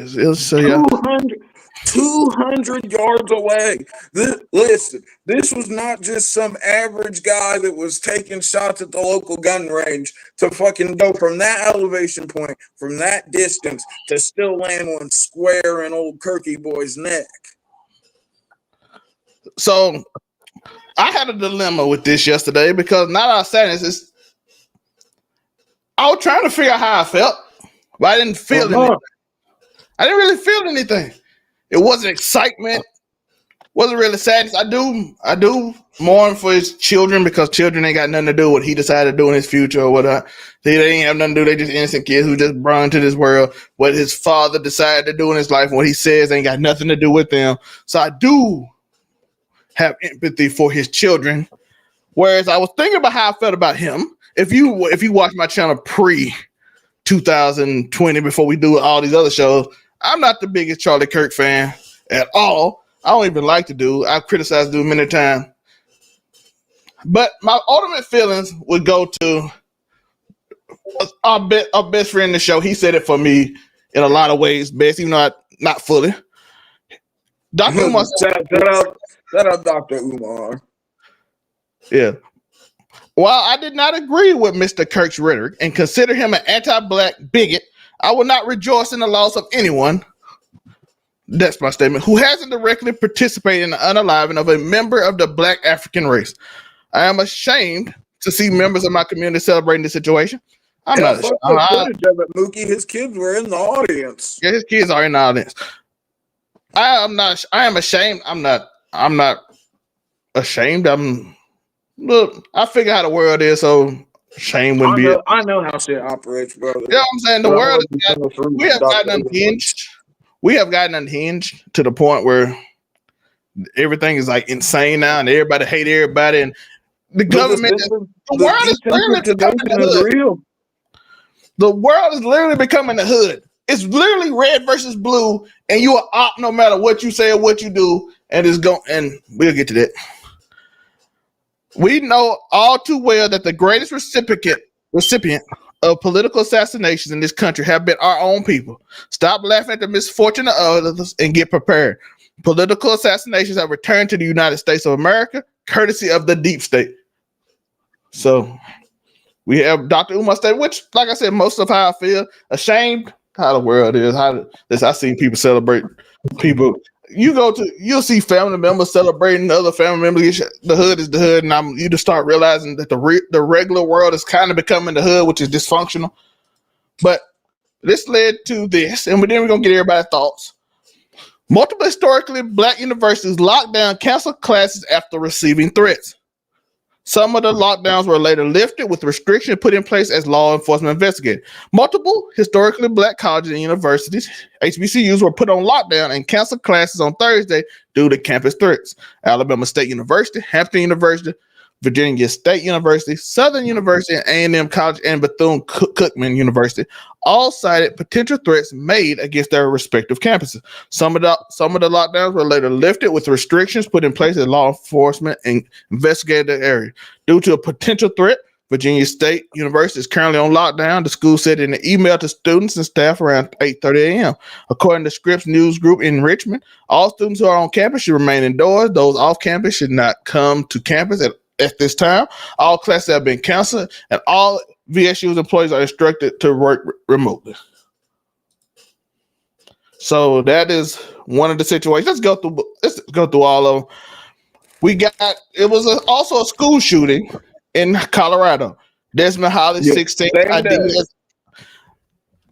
200 yards away. Listen, this was not just some average guy that was taking shots at the local gun range to fucking go from that elevation point, from that distance, to still land one square in old Kirky boy's neck. So I had a dilemma with this yesterday because now that I said this, I was trying to figure out how I felt, but I didn't feel anything. I didn't really feel anything. It wasn't excitement. Wasn't really sadness. I do mourn for his children because children ain't got nothing to do with what he decided to do in his future or whatever. They ain't have nothing to do. They just innocent kids who just brought into this world. What his father decided to do in his life, what he says ain't got nothing to do with them. So I do have empathy for his children. Whereas I was thinking about how I felt about him. If you watch my channel pre 2020 before we do all these other shows, I'm not the biggest Charlie Kirk fan at all. I don't even like the dude. I've criticized the dude many times. But my ultimate feelings would go to our best friend in the show. He said it for me in a lot of ways, best, even though not fully. Dr. Umar. Shout out Dr. Umar. Yeah. While I did not agree with Mr. Kirk's rhetoric and consider him an anti-black bigot, I will not rejoice in the loss of anyone, that's my statement, who hasn't directly participated in the unaliving of a member of the black African race. I am ashamed to see members of my community celebrating this situation. I'm not ashamed. Mookie, his kids were in the audience. Yeah, his kids are in the audience. I am ashamed. I'm not ashamed. Look, I figure how the world is, so shame wouldn't be it. I know how shit operates, brother. You know what I'm saying? The world we have gotten unhinged. We have gotten unhinged to the point where everything is like insane now, and everybody hate everybody, and the government. The world is literally becoming the hood. The world is literally becoming the hood. It's literally red versus blue, and you are op no matter what you say or what you do, and it's going. And we'll get to that. We know all too well that the greatest recipient of political assassinations in this country have been our own people. Stop laughing at the misfortune of others and get prepared. Political assassinations have returned to the United States of America, courtesy of the deep state. So we have Dr. Umar State, which, like I said, most of how I feel, ashamed how the world is. I see people celebrate people. You'll see family members celebrating other family members. The hood is the hood, and you just start realizing that the regular world is kind of becoming the hood, which is dysfunctional. But this led to this, and then we're gonna get everybody's thoughts. Multiple historically black universities locked down, canceled classes after receiving threats. Some of the lockdowns were later lifted with restrictions put in place as law enforcement investigated. Multiple historically black colleges and universities, HBCUs, were put on lockdown and canceled classes on Thursday due to campus threats. Alabama State University, Hampton University, Virginia State University, Southern University, and A&M College, and Bethune-Cookman University all cited potential threats made against their respective campuses. Some of the lockdowns were later lifted with restrictions put in place as law enforcement and investigated the area. Due to a potential threat, Virginia State University is currently on lockdown. The school said in an email to students and staff around 8:30 a.m. According to Scripps News Group in Richmond, all students who are on campus should remain indoors. Those off campus should not come to campus at this time. All classes have been canceled, and all VSU's employees are instructed to work remotely. So that is one of the situations. Let's go through all of them. It was also a school shooting in Colorado. Desmond Holly, 16,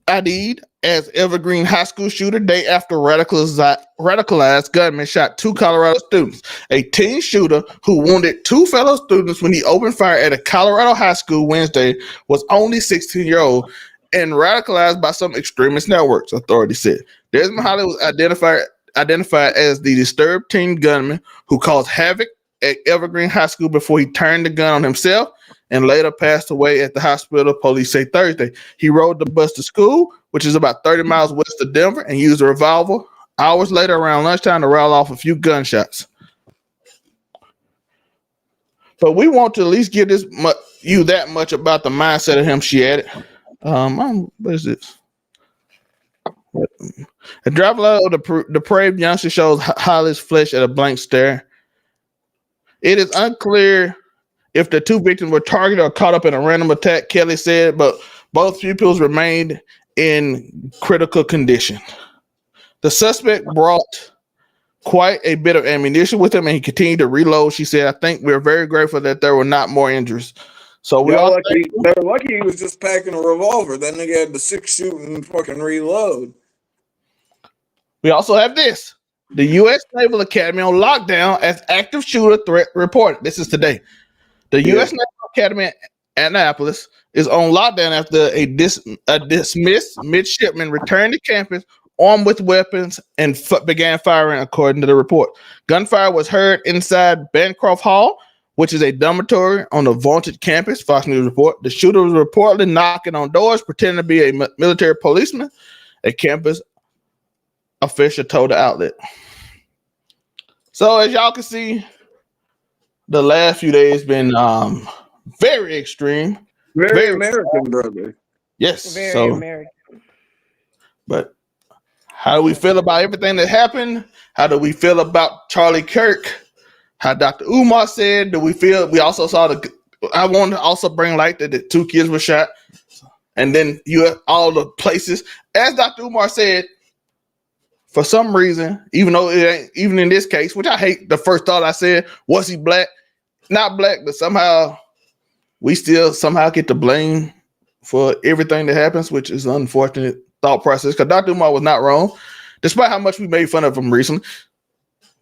ID'd as Evergreen High School shooter day after radicalized gunman shot 2 Colorado students. A teen shooter who wounded 2 fellow students when he opened fire at a Colorado high school Wednesday was only 16-year-old and radicalized by some extremist networks, authorities said. Desmond Holly was identified as the disturbed teen gunman who caused havoc at Evergreen High School before he turned the gun on himself and later passed away at the hospital, police say Thursday. He rode the bus to school, which is about 30 miles west of Denver, and used a revolver hours later around lunchtime to rattle off a few gunshots. But we want to at least give you that much about the mindset of him, she added. What is this? A driver of the depraved youngster shows Holly's flesh at a blank stare. It is unclear if the 2 victims were targeted or caught up in a random attack, Kelly said, but both pupils remained in critical condition. The suspect brought quite a bit of ammunition with him, and he continued to reload. She said, I think we're very grateful that there were not more injuries. So they're lucky he was just packing a revolver. That nigga had the 6-shoot and fucking reload. We also have this. The U.S. Naval Academy on lockdown as active shooter threat reported. This is today. The U.S. Naval Academy at Annapolis is on lockdown after a dismissed midshipman returned to campus armed with weapons and began firing, according to the report. Gunfire was heard inside Bancroft Hall, which is a dormitory on the vaunted campus, Fox News report. The shooter was reportedly knocking on doors, pretending to be a military policeman. A campus official told the outlet. So as y'all can see, the last few days been very extreme. Very American, brother. Yes. Very American. But how do we feel about everything that happened? How do we feel about Charlie Kirk? How Dr. Umar said, we also saw I want to also bring light that the 2 kids were shot. And then you have all the places. As Dr. Umar said, for some reason, even though it ain't, even in this case, which I hate, the first thought I said, was he black? Not black, but somehow we still somehow get to blame for everything that happens, which is an unfortunate thought process. Because Dr. Umar was not wrong, despite how much we made fun of him recently.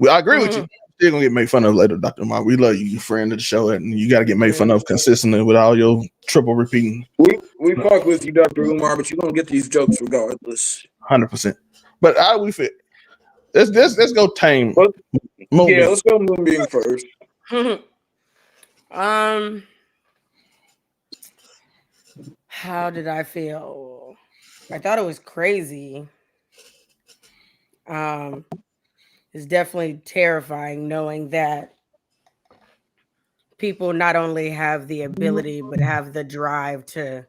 I agree with you. Still gonna get made fun of later, Dr. Umar. We love you, your friend of the show, and you got to get made fun of consistently with all your triple repeating. We fuck with you, Dr. Umar, but you're gonna get these jokes regardless. 100%. But how do we fit? Let's go tame. Let's go Moonbeam first. How did I feel? I thought it was crazy. It's definitely terrifying knowing that people not only have the ability but have the drive to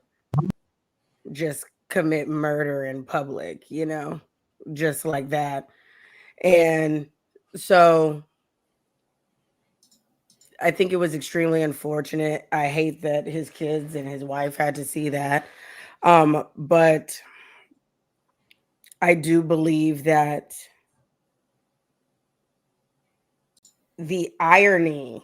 just commit murder in public, just like that. And so I think it was extremely unfortunate. I hate that his kids and his wife had to see that. But I do believe that the irony,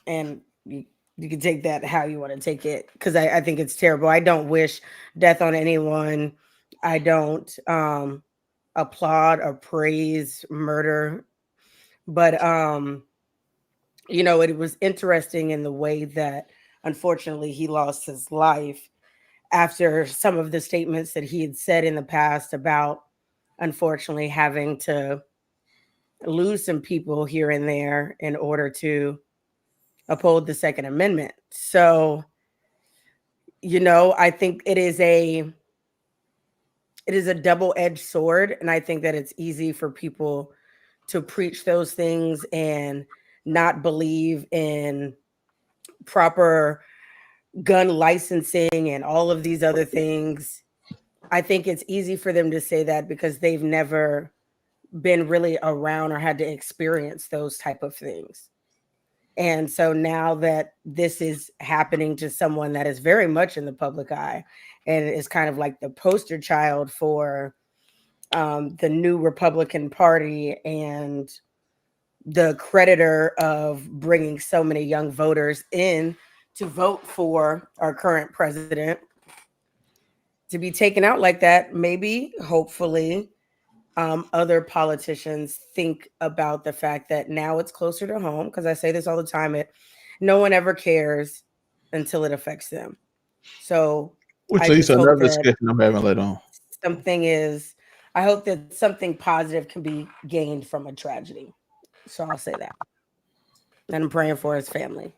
and you can take that how you want to take it, because I think it's terrible. I don't wish death on anyone. I don't applaud or praise murder, but it was interesting in the way that unfortunately he lost his life after some of the statements that he had said in the past about unfortunately having to lose some people here and there in order to uphold the Second Amendment. So, I think it is a double-edged sword, and I think that it's easy for people to preach those things and not believe in proper gun licensing and all of these other things. I think it's easy for them to say that because they've never been really around or had to experience those type of things. And so now that this is happening to someone that is very much in the public eye and is kind of like the poster child for the new Republican Party and the creditor of bringing so many young voters in to vote for our current president, to be taken out like that, maybe, hopefully, other politicians think about the fact that now it's closer to home. Because I say this all the time, no one ever cares until it affects them. So Which I leads just to hope another that discussion I'm having later on. I hope that something positive can be gained from a tragedy. So I'll say that. And I'm praying for his family.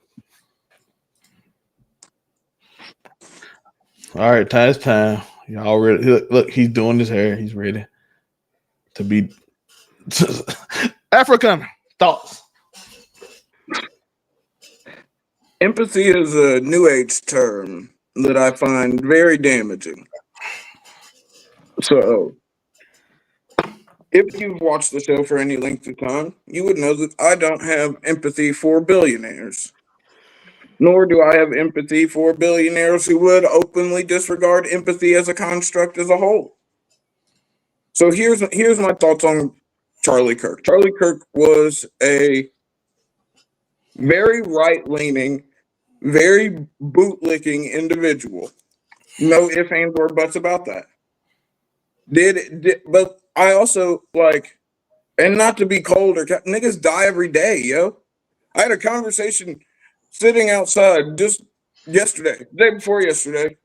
All right, Ty, it's time. Y'all ready? Look, he's doing his hair. He's ready to be African thoughts. Empathy is a new age term that I find very damaging. So, if you've watched the show for any length of time, you would know that I don't have empathy for billionaires. Nor do I have empathy for billionaires who would openly disregard empathy as a construct as a whole. So here's my thoughts on Charlie Kirk. Charlie Kirk was a very right leaning, very bootlicking individual. No ifs, ands, or buts about that. But I also like, and not to be cold niggas die every day, yo. I had a conversation sitting outside just yesterday, day before yesterday.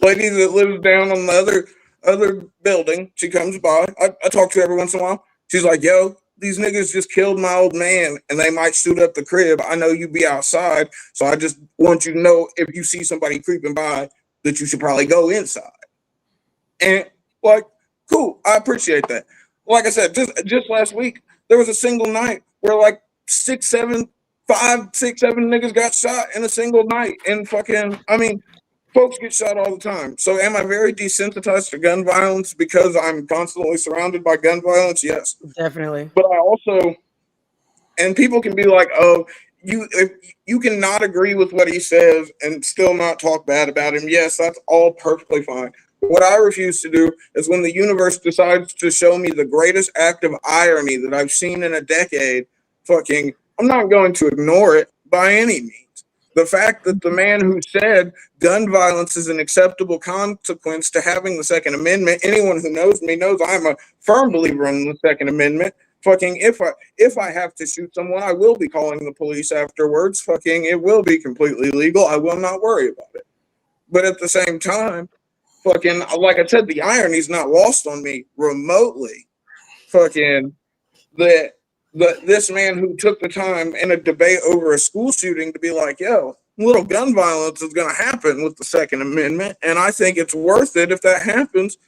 Lady that lives down on the other building, she comes by. I talk to her every once in a while. She's like, "Yo, these niggas just killed my old man, and they might shoot up the crib. I know you be outside, so I just want you to know if you see somebody creeping by that you should probably go inside." And like, cool, I appreciate that. Like I said, just last week there was a single night where like 5, 6, 7 niggas got shot in a single night, and fucking, I mean, folks get shot all the time. So am I very desensitized to gun violence because I'm constantly surrounded by gun violence? Yes. Definitely. But I also, and people can be like, "Oh, if you can not agree with what he says and still not talk bad about him." Yes, that's all perfectly fine. What I refuse to do is when the universe decides to show me the greatest act of irony that I've seen in a decade, fucking, I'm not going to ignore it by any means. The fact that the man who said gun violence is an acceptable consequence to having the Second Amendment, anyone who knows me knows I'm a firm believer in the Second Amendment. Fucking, if I have to shoot someone, I will be calling the police afterwards. Fucking, it will be completely legal. I will not worry about it. But at the same time, fucking, like I said, the irony's not lost on me remotely. Fucking, that this man who took the time in a debate over a school shooting to be like, "Yo, little gun violence is going to happen with the Second Amendment, and I think it's worth it if that happens."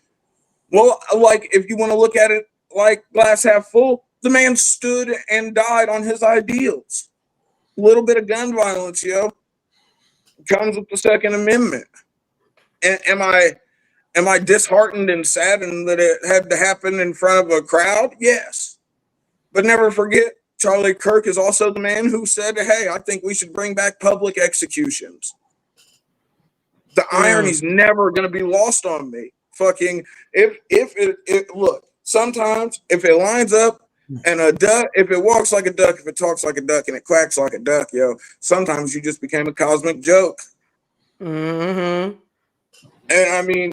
Well, like, if you want to look at it like glass half full, the man stood and died on his ideals. A little bit of gun violence, yo, comes with the Second Amendment. And am I disheartened and saddened that it had to happen in front of a crowd? Yes. But never forget, Charlie Kirk is also the man who said, "Hey, I think we should bring back public executions." The irony's never going to be lost on me. Fucking, if it look, sometimes if it lines up and a duck, if it walks like a duck, if it talks like a duck, and it quacks like a duck, yo, sometimes you just became a cosmic joke. Mm-hmm. And I mean,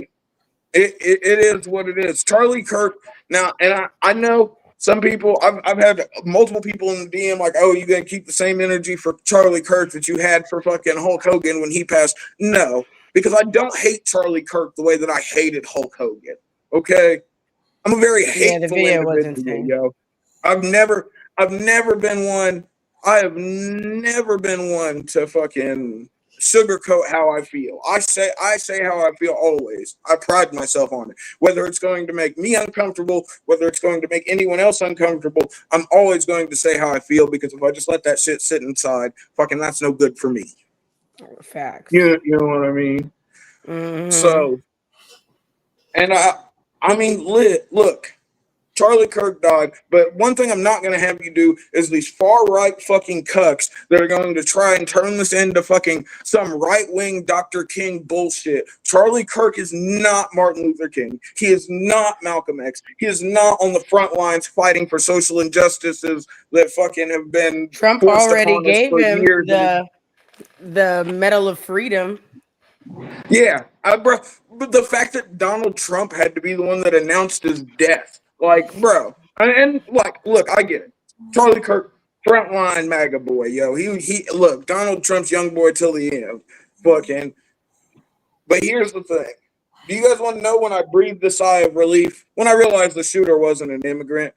it is what it is. Charlie Kirk, now, and I know Some people, I've had multiple people in the DM like, oh, you gonna keep the same energy for Charlie Kirk that you had for fucking Hulk Hogan when he passed? No, because I don't hate Charlie Kirk the way that I hated Hulk Hogan. Okay, I'm a very Yeah, the hateful video was individual, insane. yo. I've never been one. I have never been one to fucking sugarcoat how I feel. I say how I feel always. I pride myself on it. Whether it's going to make me uncomfortable, whether it's going to make anyone else uncomfortable, I'm always going to say how I feel because if I just let that shit sit inside, fucking that's no good for me. Facts. You know what I mean? Mhm. So, and I mean, look, Charlie Kirk died, but one thing I'm not going to have you do is these far right fucking cucks that are going to try and turn this into fucking some right wing Dr. King bullshit. Charlie Kirk is not Martin Luther King. He is not Malcolm X. He is not on the front lines fighting for social injustices that fucking have been Trump forced already upon us gave for him years. the Medal of Freedom. Yeah, bro. But the fact that Donald Trump had to be the one that announced his death, like, bro, and like, look, I get it. Charlie Kirk, frontline MAGA boy, yo. He look, Donald Trump's young boy till the end, fucking. But here's the thing. Do you guys want to know when I breathed a sigh of relief when I realized the shooter wasn't an immigrant?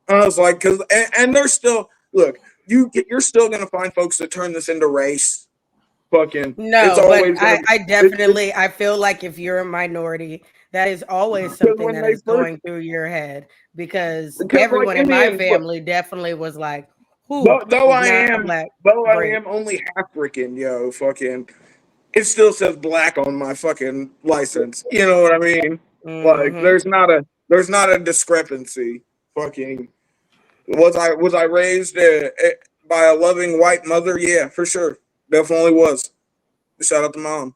I was like, because and they're still look. You're still gonna find folks that turn this into race. Fucking, it's No, but always gonna. I It's definitely I feel like if you're a minority, that is always because something when that they is first going through your head because because like everyone in my Indians, family definitely was like, "Who though is I not am black?" though I Great. am only African, yo, fucking, it still says black on my fucking license. You know what I mean? Like Mhm. there's not a discrepancy. Fucking, was I raised by a loving white mother? Yeah, for sure, definitely was. Shout out to mom.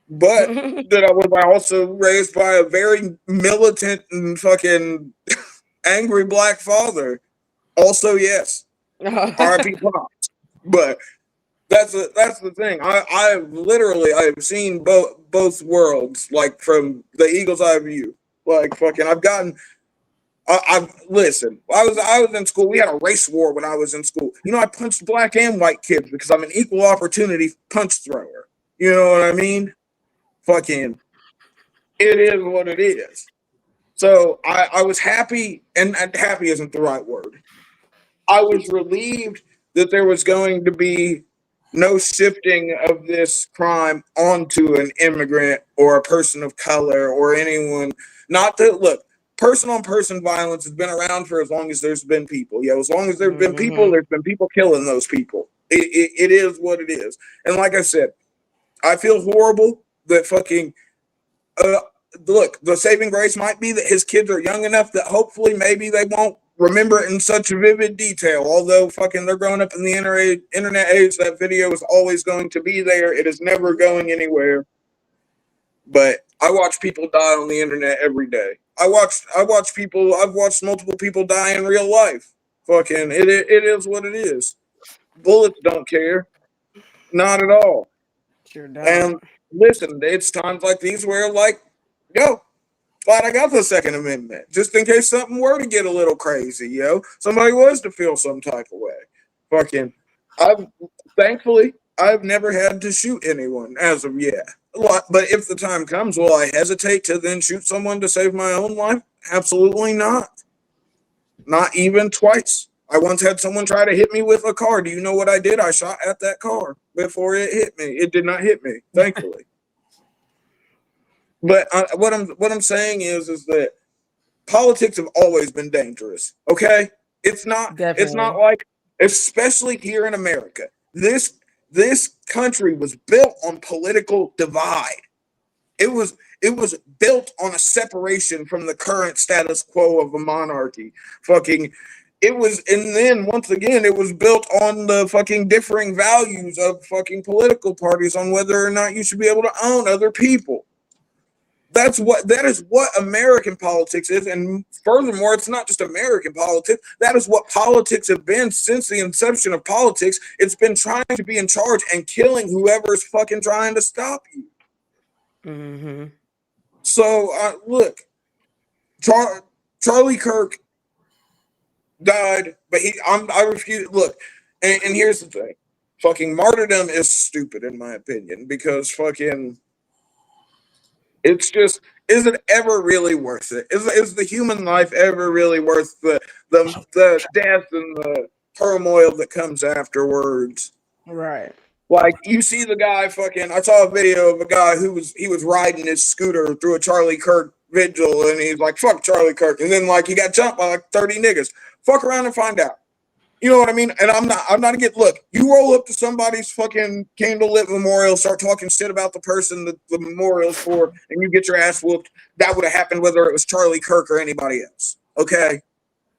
But that I was also raised by a very militant and fucking angry black father. Also, yes. R.I.P. Pops. But that's the thing. I've seen both worlds, like from the eagle's eye view. Like fucking, I've listen. I was in school. We had a race war when I was in school. You know, I punched black and white kids because I'm an equal opportunity punch thrower. You know what I mean? Fucking, it is what it is. So I was happy, and happy isn't the right word. I was relieved that there was going to be no shifting of this crime onto an immigrant or a person of color or anyone. Not that, look, person on person violence has been around for as long as there's been people. Yeah, as long as Mhm. there's been people killing those people. It is what it is. And like I said, I feel horrible that fucking uh, look, the saving grace might be that his kids are young enough that hopefully maybe they won't remember it in such vivid detail. Although fucking they're growing up in the internet age, that video is always going to be there. It is never going anywhere. But I watch people die on the internet every day. I've watched multiple people die in real life. Fucking it is what it is. Bullets don't care. Not at all. Sure don't. And listen, it's times like these where like, yo, glad I got the Second Amendment, just in case something were to get a little crazy, yo. Somebody was to feel some type of way. Fucking, I've thankfully I've never had to shoot anyone as of yet. But if the time comes, will I hesitate to then shoot someone to save my own life? Absolutely not. Not even twice. I once had someone try to hit me with a car. Do you know what I did? I shot at that car before it hit me. It did not hit me, thankfully. But what I'm saying is that politics have always been dangerous. Okay, it's not Definitely. like, especially here in America. This country was built on political divide. It was built on a separation from the current status quo of a monarchy. Fucking, it was, and then once again, it was built on the fucking differing values of fucking political parties on whether or not you should be able to own other people. That is what American politics is, and furthermore, it's not just American politics. That is what politics have been since the inception of politics. It's been trying to be in charge and killing whoever's fucking trying to stop you. Mhm. So look, Charlie Kirk died, but I refuse. Look, and here's the thing: fucking martyrdom is stupid in my opinion because fucking it's just is it ever really worth it? Is the human life ever really worth the death and the turmoil that comes afterwards? Right. Like you see the guy fucking. I saw a video of a guy who was riding his scooter through a Charlie Kirk vigil, and he's like, "Fuck Charlie Kirk," and then like he got jumped by like 30 niggas. Fuck around and find out. You know what I mean? And I'm not against. Look, you roll up to somebody's fucking candlelit memorial, start talking shit about the person that the memorial's for, and you get your ass whooped. That would have happened whether it was Charlie Kirk or anybody else. Okay,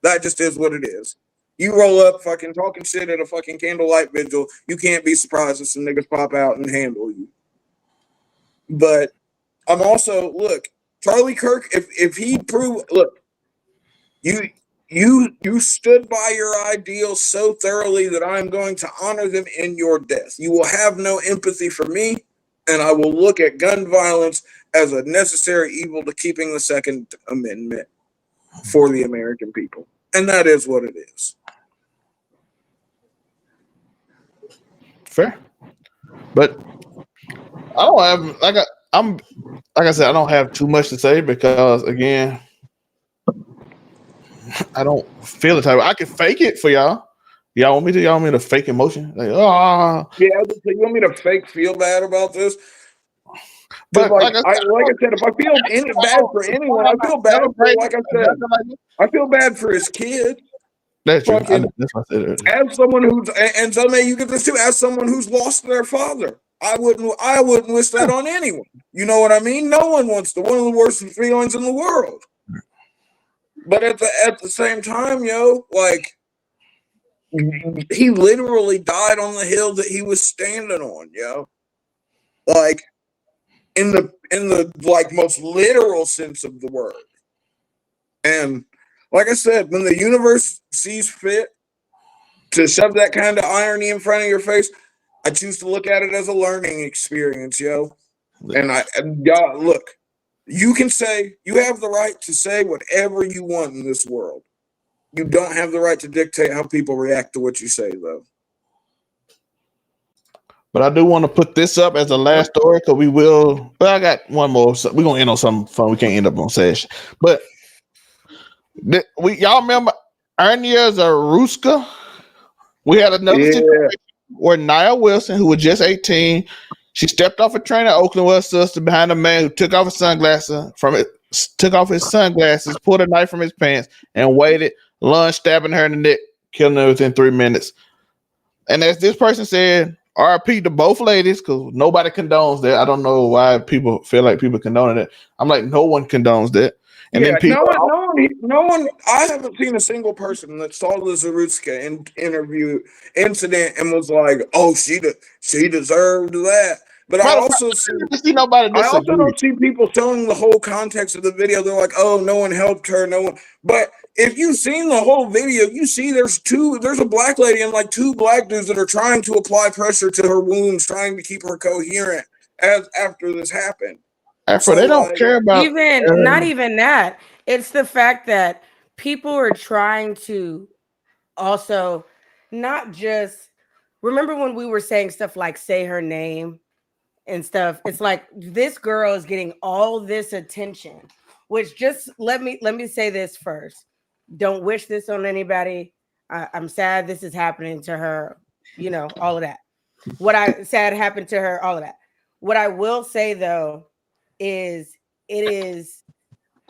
that just is what it is. You roll up fucking talking shit at a fucking candlelight vigil, you can't be surprised if some niggas pop out and handle you. But I'm also look, Charlie Kirk, if he prove look, you stood by your ideals so thoroughly that I'm going to honor them in your death. You will have no empathy for me, and I will look at gun violence as a necessary evil to keeping the Second Amendment for the American people. And that is what it is. Fair. But I don't have I'm like I said, I don't have too much to say because again, I don't feel the type. I can fake it for y'all. Y'all want me to? Y'all want me to fake emotion? Like, Yeah, so you want me to fake feel bad about this? but like I said, if I feel bad for anyone, I feel bad for, like I said, I feel bad for his kid. That's true. Fucking, that's what I said earlier. As someone who's and Zelmae, you get this too. As someone who's lost their father, I wouldn't wish that on anyone. You know what I mean? No one wants one of the worst feelings in the world. But at the same time, yo, like he literally died on the hill that he was standing on, yo. Like in the like most literal sense of the word. And like I said, when the universe sees fit to shove that kind of irony in front of your face, I choose to look at it as a learning experience, yo. And y'all, look, you can say, you have the right to say whatever you want in this world. You don't have the right to dictate how people react to what you say, though. But I do want to put this up as a last story because we will. But I got one more. So we're gonna end on something fun. We can't end up on Sash. But y'all remember Ernia Zaruska? We had another situation where Nia Wilson, who was just 18, she stepped off a train in Oakland with her sister behind a man who took off his sunglasses, pulled a knife from his pants, and waited, lunged, stabbing her in the neck, killing her within 3 minutes. And as this person said, RIP to both ladies, because nobody condones that. I don't know why people feel like people condone it. I'm like, no one condones that. And then people, no one. I haven't seen a single person that saw the Zarutska interview incident and was like, "Oh, she deserved that." But I also don't see people telling the whole context of the video. They're like, "Oh, no one helped her. No one." But if you've seen the whole video, you see there's a black lady and like two black dudes that are trying to apply pressure to her wounds, trying to keep her coherent after this happened. So they don't care about not even that. It's the fact that people are trying to also not just remember when we were saying stuff like say her name and stuff. It's like this girl is getting all this attention, which just let me say this first. Don't wish this on anybody. I'm sad this is happening to her. You know, all of that. Sad happened to her, all of that. What I will say though is it is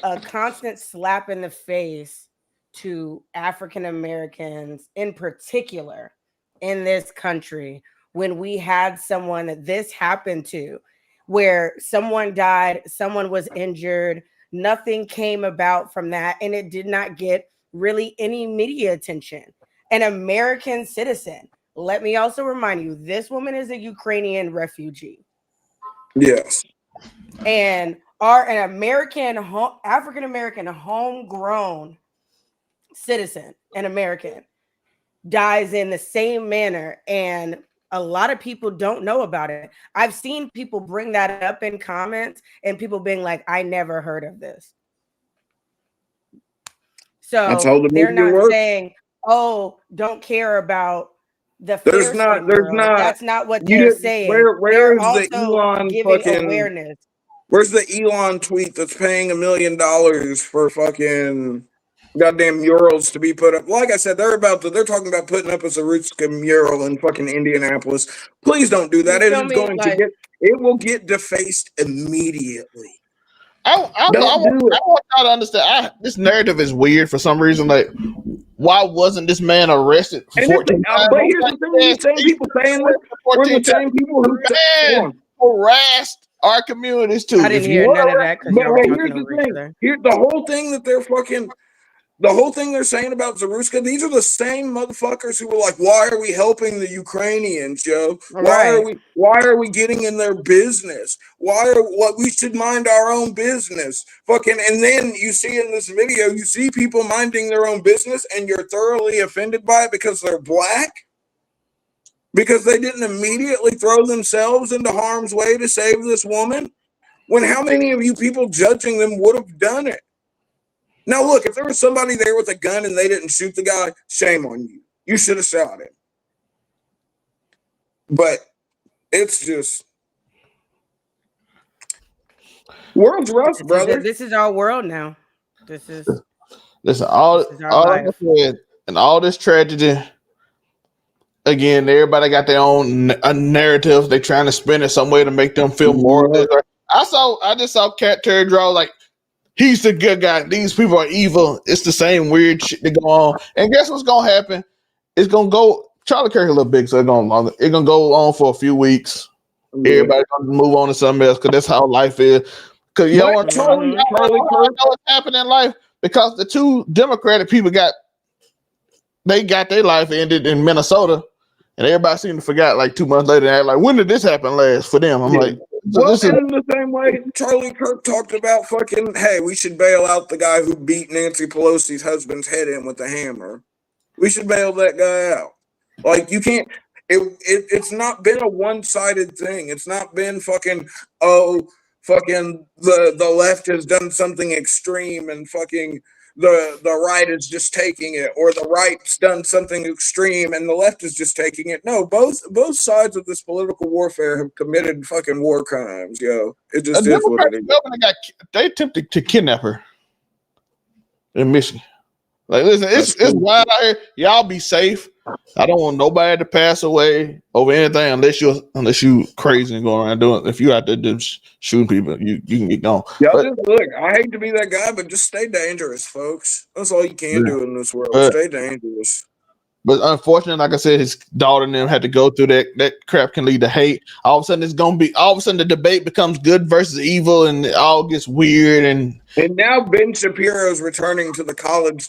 a constant slap in the face to African Americans in particular in this country when we had someone that this happened to, where someone died, someone was injured, nothing came about from that, and it did not get really any media attention. An American citizen. Let me also remind you, this woman is a Ukrainian refugee. Yes. And an American, African American, homegrown citizen, an American, dies in the same manner, and a lot of people don't know about it. I've seen people bring that up in comments, and people being like, "I never heard of this." So they're not saying, oh, don't care about the There's fair not. skinned There's girl. not. That's not what You they're didn't. saying. Where They're is the also Elon giving fucking? awareness. Where's the Elon tweet that's paying $1 million for fucking goddamn murals to be put up? Like I said, they're talking about putting up a Zarutsky mural in fucking Indianapolis. Please don't do You that. It feel is me? going to Like, it will get defaced immediately. I Don't do it. want y'all to understand. This narrative is weird for some reason. Like, why wasn't this man arrested for And 14 times? but here's the thing: these same people saying this were the 14 times. same people who Man harassed our communities too. I didn't If you hear want none to of that because But y'all were here's talking the over each thing: other. the whole thing they're saying about Zaruska, these are the same motherfuckers who were like, "Why are we helping the Ukrainians, Joe? Right. Why are we getting in their business? We should mind our own business?" Fucking, and then you see in this video, you see people minding their own business, and you're thoroughly offended by it because they're black, because they didn't immediately throw themselves into harm's way to save this woman. When how many of you people judging them would have done it? Now, look, if there was somebody there with a gun and they didn't shoot the guy, shame on you. You should have shot him. But it's just world's rough, brother. This is our world now. This is listen, all like I said, and all this tragedy. Again, everybody got their own narrative. They trying to spin it some way to make them feel more. I just saw Cat Terry draw like he's the good guy. These people are evil. It's the same weird shit that go on. And guess what's gonna happen? It's gonna go. Charlie Kirk a little big, so it's gonna go on for a few weeks. Yeah. Everybody's gonna move on to something else because that's how life is. Because y'all want Charlie Kirk, what's happening in life because the two Democratic people got their life ended in Minnesota. And everybody seemed to forget like 2 months later. And like, when did this happen last for them? I'm like, this is in the same way Charlie Kirk talked about fucking, hey, we should bail out the guy who beat Nancy Pelosi's husband's head in with a hammer. We should bail that guy out. Like, you can't. It's not been a one-sided thing. It's not been fucking the left has done something extreme and fucking the right is just taking it, or the right's done something extreme and the left is just taking it. No, both sides of this political warfare have committed fucking war crimes, yo. It just is what it is. They attempted to kidnap her in Michigan. Like, listen, it's wild out here. Y'all be safe. I don't want nobody to pass away over anything unless you crazy and going around doing. If you out there just shooting people, you can get gone. Just look. I hate to be that guy, but just stay dangerous, folks. That's all you can do in this world. Stay dangerous. But unfortunately, like I said, his daughter and them had to go through that. That crap can lead to hate. All of a sudden, the debate becomes good versus evil, and it all gets weird. And now Ben Shapiro's returning to the college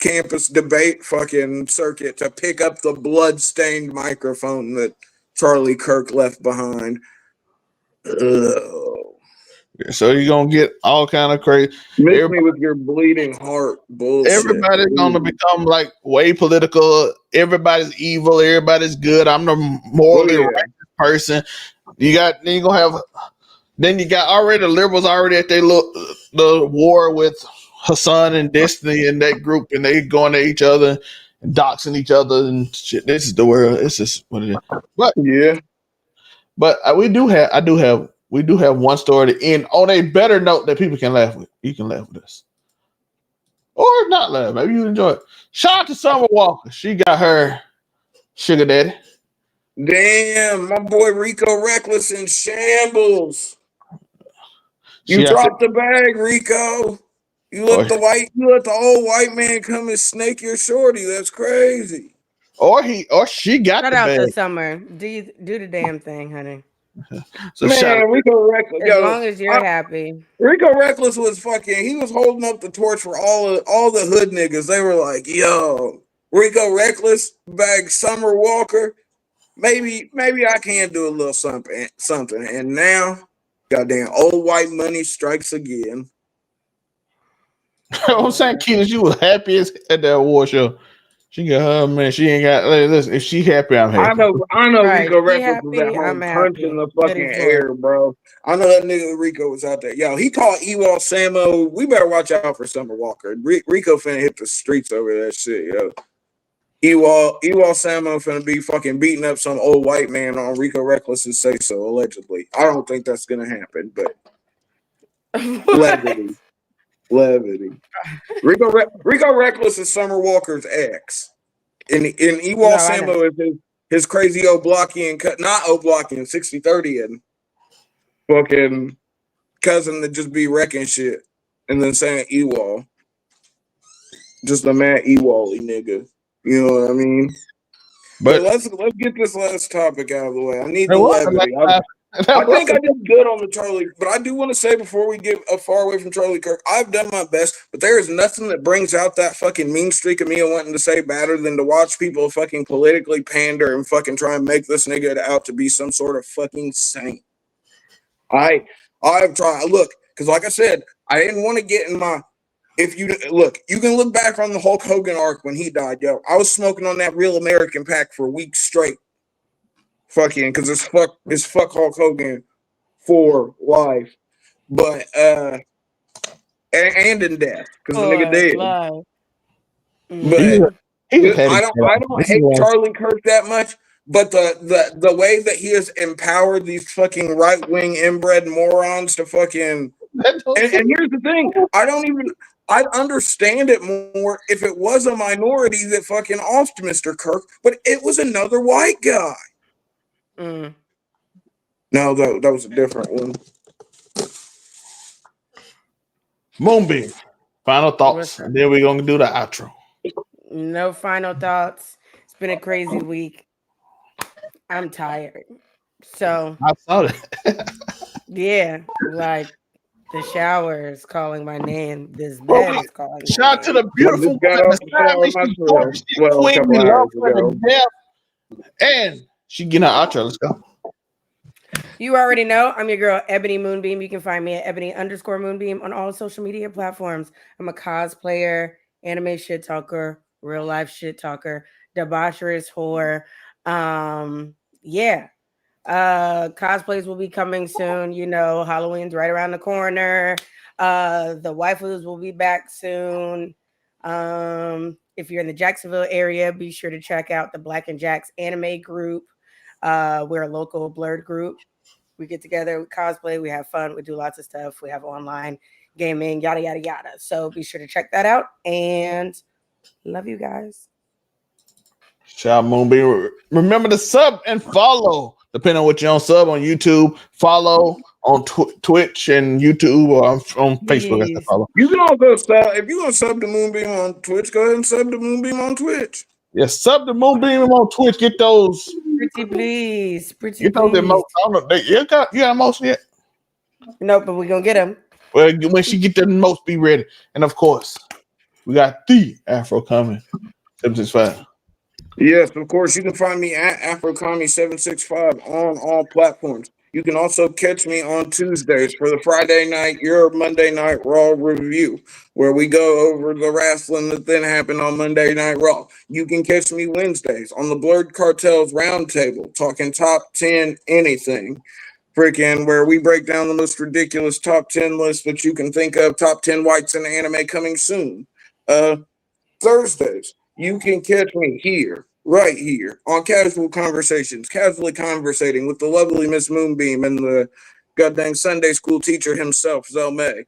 campus debate fucking circuit to pick up the blood-stained microphone that Charlie Kirk left behind. Ugh. So you're gonna get all kind of crazy. Miss me with your bleeding heart bullshit. Everybody's gonna become like way political. Everybody's evil. Everybody's good. I'm the morally righteous person. Then you got already the liberals already at the war with Hassan and Destiny and that group, and they going at each other and doxing each other and shit. This is the world. It's just what it is. But yeah, but we do have one story to end on a better note that people can laugh with. You can laugh with us, or not laugh. Maybe you enjoy it. Shout out to Summer Walker. She got her sugar daddy. Damn, my boy Rico Reckless in shambles. You dropped the bag, Rico. You let the old white man come and snake your shorty. That's crazy. Or she got Shout the out bag. to Summer. Do the damn thing, honey. So man, Rico Reckless. As long as you're happy. Rico Reckless was fucking. He was holding up the torch for all the hood niggas. They were like, "Yo, Rico Reckless bag Summer Walker. Maybe I can do a little something." And now, goddamn, old white money strikes again. I'm saying, Keith, you was happy as at that award show. She got her man. She ain't got. Listen, if she happy, I'm happy. I know. Right. Rico Reckless was at home punching the fucking air, bro. I know that nigga Rico was out there. Yo, he called Ewald Samo. We better watch out for Summer Walker. Rico finna hit the streets over that shit, yo. Ewald Samo finna be fucking beating up some old white man on Rico Reckless's say so, allegedly. I don't think that's gonna happen, but levity. Rico Reckless is Summer Walker's ex. And Ewald No, I know. Samo is his crazy O'Blockian cut, not O'Blockian, 60-30 and fucking cousin that just be wrecking shit. And then saying Ewald. Just a mad Ewald-y nigga. You know what I mean? But let's get this last topic out of the way. I need the levity. I think I did good on the Charlie, but I do want to say before we get far away from Charlie Kirk, I've done my best, but there is nothing that brings out that fucking mean streak of me and wanting to say better than to watch people fucking politically pander and fucking try and make this nigga out to be some sort of fucking saint. I've tried. Look, because like I said, I didn't want to get in my. If you look, you can look back on the Hulk Hogan arc when he died, yo. I was smoking on that Real American pack for weeks straight. Fucking, because it's fuck Hulk Hogan for life. But, and in death, because the nigga dead. But I don't hate Charlie Kirk that much, but the way that he has empowered these fucking right-wing inbred morons to fucking. And here's the thing, I'd understand it more if it was a minority that fucking offed Mr. Kirk, but it was another white guy. No, that was a different one. Moonbeam, final thoughts, and then we're gonna do the outro. No final thoughts. It's been a crazy week. I'm tired. So I saw that. yeah, like the shower is calling my name. This bed is calling. Shout out to the beautiful and she getting her outro. Let's go. You already know I'm your girl, Ebony Moonbeam. You can find me at Ebony_Moonbeam on all social media platforms. I'm a cosplayer, anime shit talker, real life shit talker, debaucherous whore. Cosplays will be coming soon. You know, Halloween's right around the corner. The waifus will be back soon. If you're in the Jacksonville area, be sure to check out the Black and Jacks anime group. We're a local blurred group. We get together, we cosplay, we have fun, we do lots of stuff. We have online gaming, yada, yada, yada. So be sure to check that out. And love you guys. Shout out Moonbeam. Remember to sub and follow. Depending on what you're on, sub on YouTube, follow on Twitch and YouTube or on Facebook. Yes. Follow. You can also sub if you're gonna sub to Moonbeam on Twitch. Go ahead and sub to Moonbeam on Twitch. Yes, sub to Moonbeam on Twitch. Get those. Pretty please. Get those emotes. I don't know. You got emotes yet? No, but we're gonna get them. Well, when she get the emotes, be ready. And of course, we got the Afro coming 765. Yes, of course. You can find me at AfroCommy765 on all platforms. You can also catch me on Tuesdays for the Friday night, your Monday Night Raw review, where we go over the wrestling that then happened on Monday Night Raw. You can catch me Wednesdays on the Blurred Cartels Roundtable, talking top 10 anything. Freaking where we break down the most ridiculous top 10 lists that you can think of, top 10 whites in anime coming soon. Thursdays, you can catch me here, right here, on Casual Conversations, casually conversating with the lovely Miss Moonbeam and the goddamn Sunday school teacher himself, Zelmae.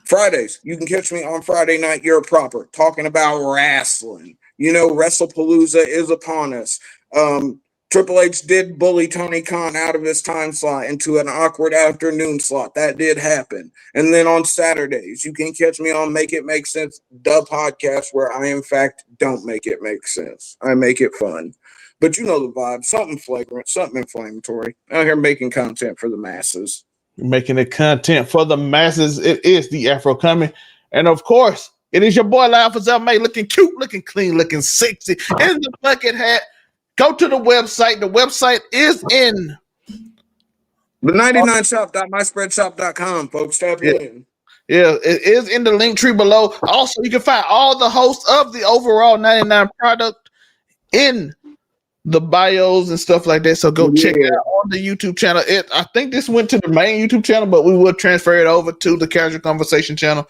Fridays, you can catch me on Friday Night You're Proper, talking about wrestling. You know, WrestlePalooza is upon us. Triple H did bully Tony Khan out of his time slot into an awkward afternoon slot. That did happen. And then on Saturdays, you can catch me on Make It Make Sense, the podcast, where I, in fact, don't make it make sense. I make it fun. But you know the vibe. Something flagrant, something inflammatory. Out here making content for the masses. Making the content for the masses. It is the Afro coming. And of course, it is your boy Live for Zelmae, looking cute, looking clean, looking sexy in the bucket hat. Go to the website. The website is in the 99shop.myspreadshop.com, folks. Tap in. Yeah, it is in the link tree below. Also, you can find all the hosts of the overall 99 product in the bios and stuff like that. So go check it out on the YouTube channel. I think this went to the main YouTube channel, but we will transfer it over to the Casual Conversation channel.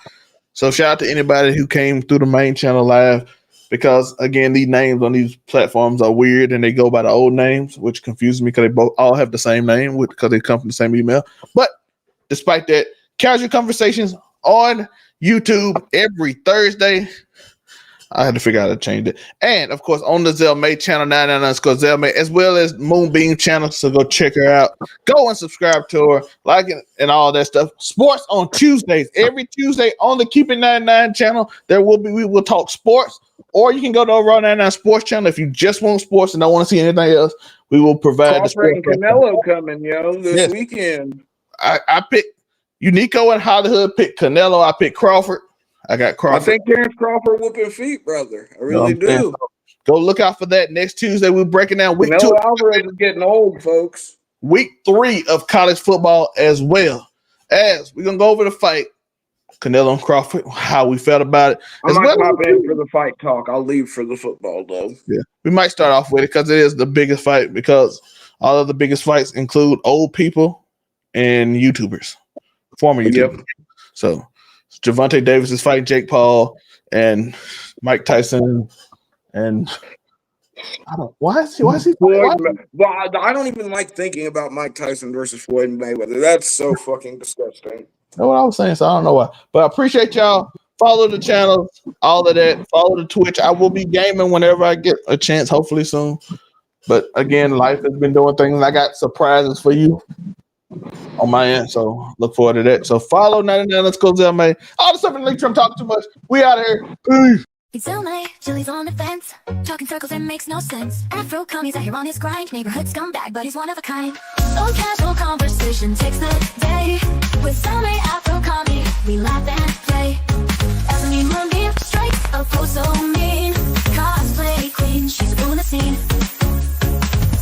So shout out to anybody who came through the main channel live. because again, these names on these platforms are weird and they go by the old names, which confuses me because they both all have the same name because they come from the same email. But despite that, casual conversations on YouTube every Thursday. I had to figure out how to change it. And of course, on the Zelmae channel, 99_Zelmae, as well as Moonbeam channel. So go check her out. Go and subscribe to her, like it, and all that stuff. Sports on Tuesdays. Every Tuesday on the Keep It 99 channel, we will talk sports. Or you can go to the Raw 99 Sports channel if you just want sports and don't want to see anything else. We will provide the Crawford sports. and Canelo coming, this weekend. I picked Unico and Hollywood. Picked Canelo. I picked Crawford. I got Crawford. I think Terrence Crawford whooping feet, brother. I really do. So go look out for that next Tuesday. We're breaking down week Canelo 2. Alvarez is getting old, folks. Week 3 of college football as well. As we're gonna go over the fight, Canelo and Crawford, how we felt about it. I might pop in for the fight talk. I'll leave for the football though. Yeah, we might start off with it because it is the biggest fight. Because all of the biggest fights include old people and YouTubers, former YouTubers. Yep. So Gervonta Davis is fighting Jake Paul and Mike Tyson, and I don't. Why is he? Well, I don't even like thinking about Mike Tyson versus Floyd Mayweather. That's so fucking disgusting. That's what I was saying. So I don't know why, but I appreciate y'all. Follow the channel, all of that. Follow the Twitch. I will be gaming whenever I get a chance, hopefully soon. But again, life has been doing things. I got surprises for you on my end, so look forward to that. So follow 99_Zelmae. All the stuff in the link. I'm talking too much. We out of here. Peace. It's Zelmae, Julie's on the fence, talking circles and makes no sense. Afro commie's out here on his grind, neighborhood scumbag, but he's one of a kind. So casual conversation takes the day. With Zelmae, Afro commie, we laugh and play. Ebony Moonbeam strikes a pose so mean. Cosplay queen, she's doing the scene.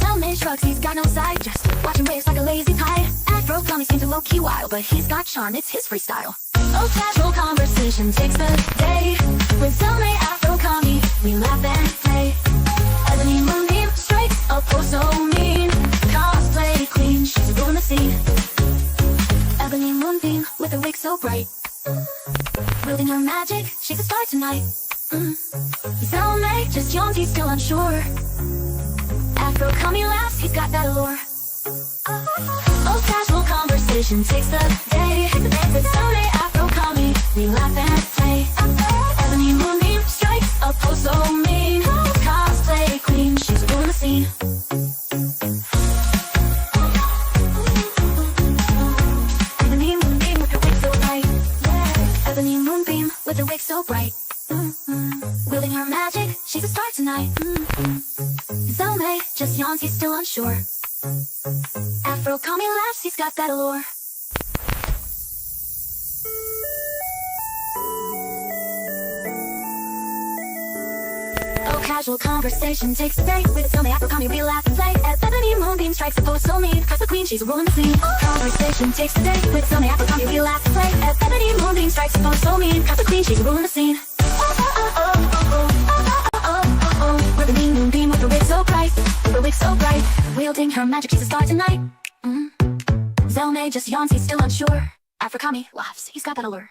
Zelmae shrugs, he's got no side, just watching waves like a lazy pie. Afro commie seems a low-key wild, but he's got charm, it's his freestyle. Oh, casual conversation takes the day. With Zelmae, Afro commie, we laugh and play. Ebony Moonbeam strikes a pose so mean. Cosplay queen, she's doing the scene. Ebony Moonbeam with a wig so bright. Wielding her magic, she's a star tonight. Zelmae just yawns, he's still unsure. Afro commie laughs, he's got that allure. Oh, casual conversation takes the day. With Zelmae, Afro commie, we laugh and play. Ebony Moonbeam strikes a pose so mean. Cosplay queen, she's doing the scene. Ebony Moonbeam with her wig so bright. Ebony Moonbeam with her wig so bright. Wielding her magic, she's a star tonight. Zelmae just yawns, he's still unsure. Afro commie laughs, he's got that allure. Oh, casual conversation takes the day. With Zelmae, Afro commie, we laugh and play. As Ebony Moonbeam strikes a pose so mean. Cause the queen, she's ruling the scene. Conversation takes the day. With Zelmae, Afro commie, we laugh and play. As Ebony Moonbeam strikes a pose so mean. Cause the queen, she's ruling the scene. Ebony Moonbeam with her wig so bright. With her wig so bright. Wielding her magic, she's a star tonight. Zelmae just yawns, he's still unsure. Afro commie laughs, he's got that allure.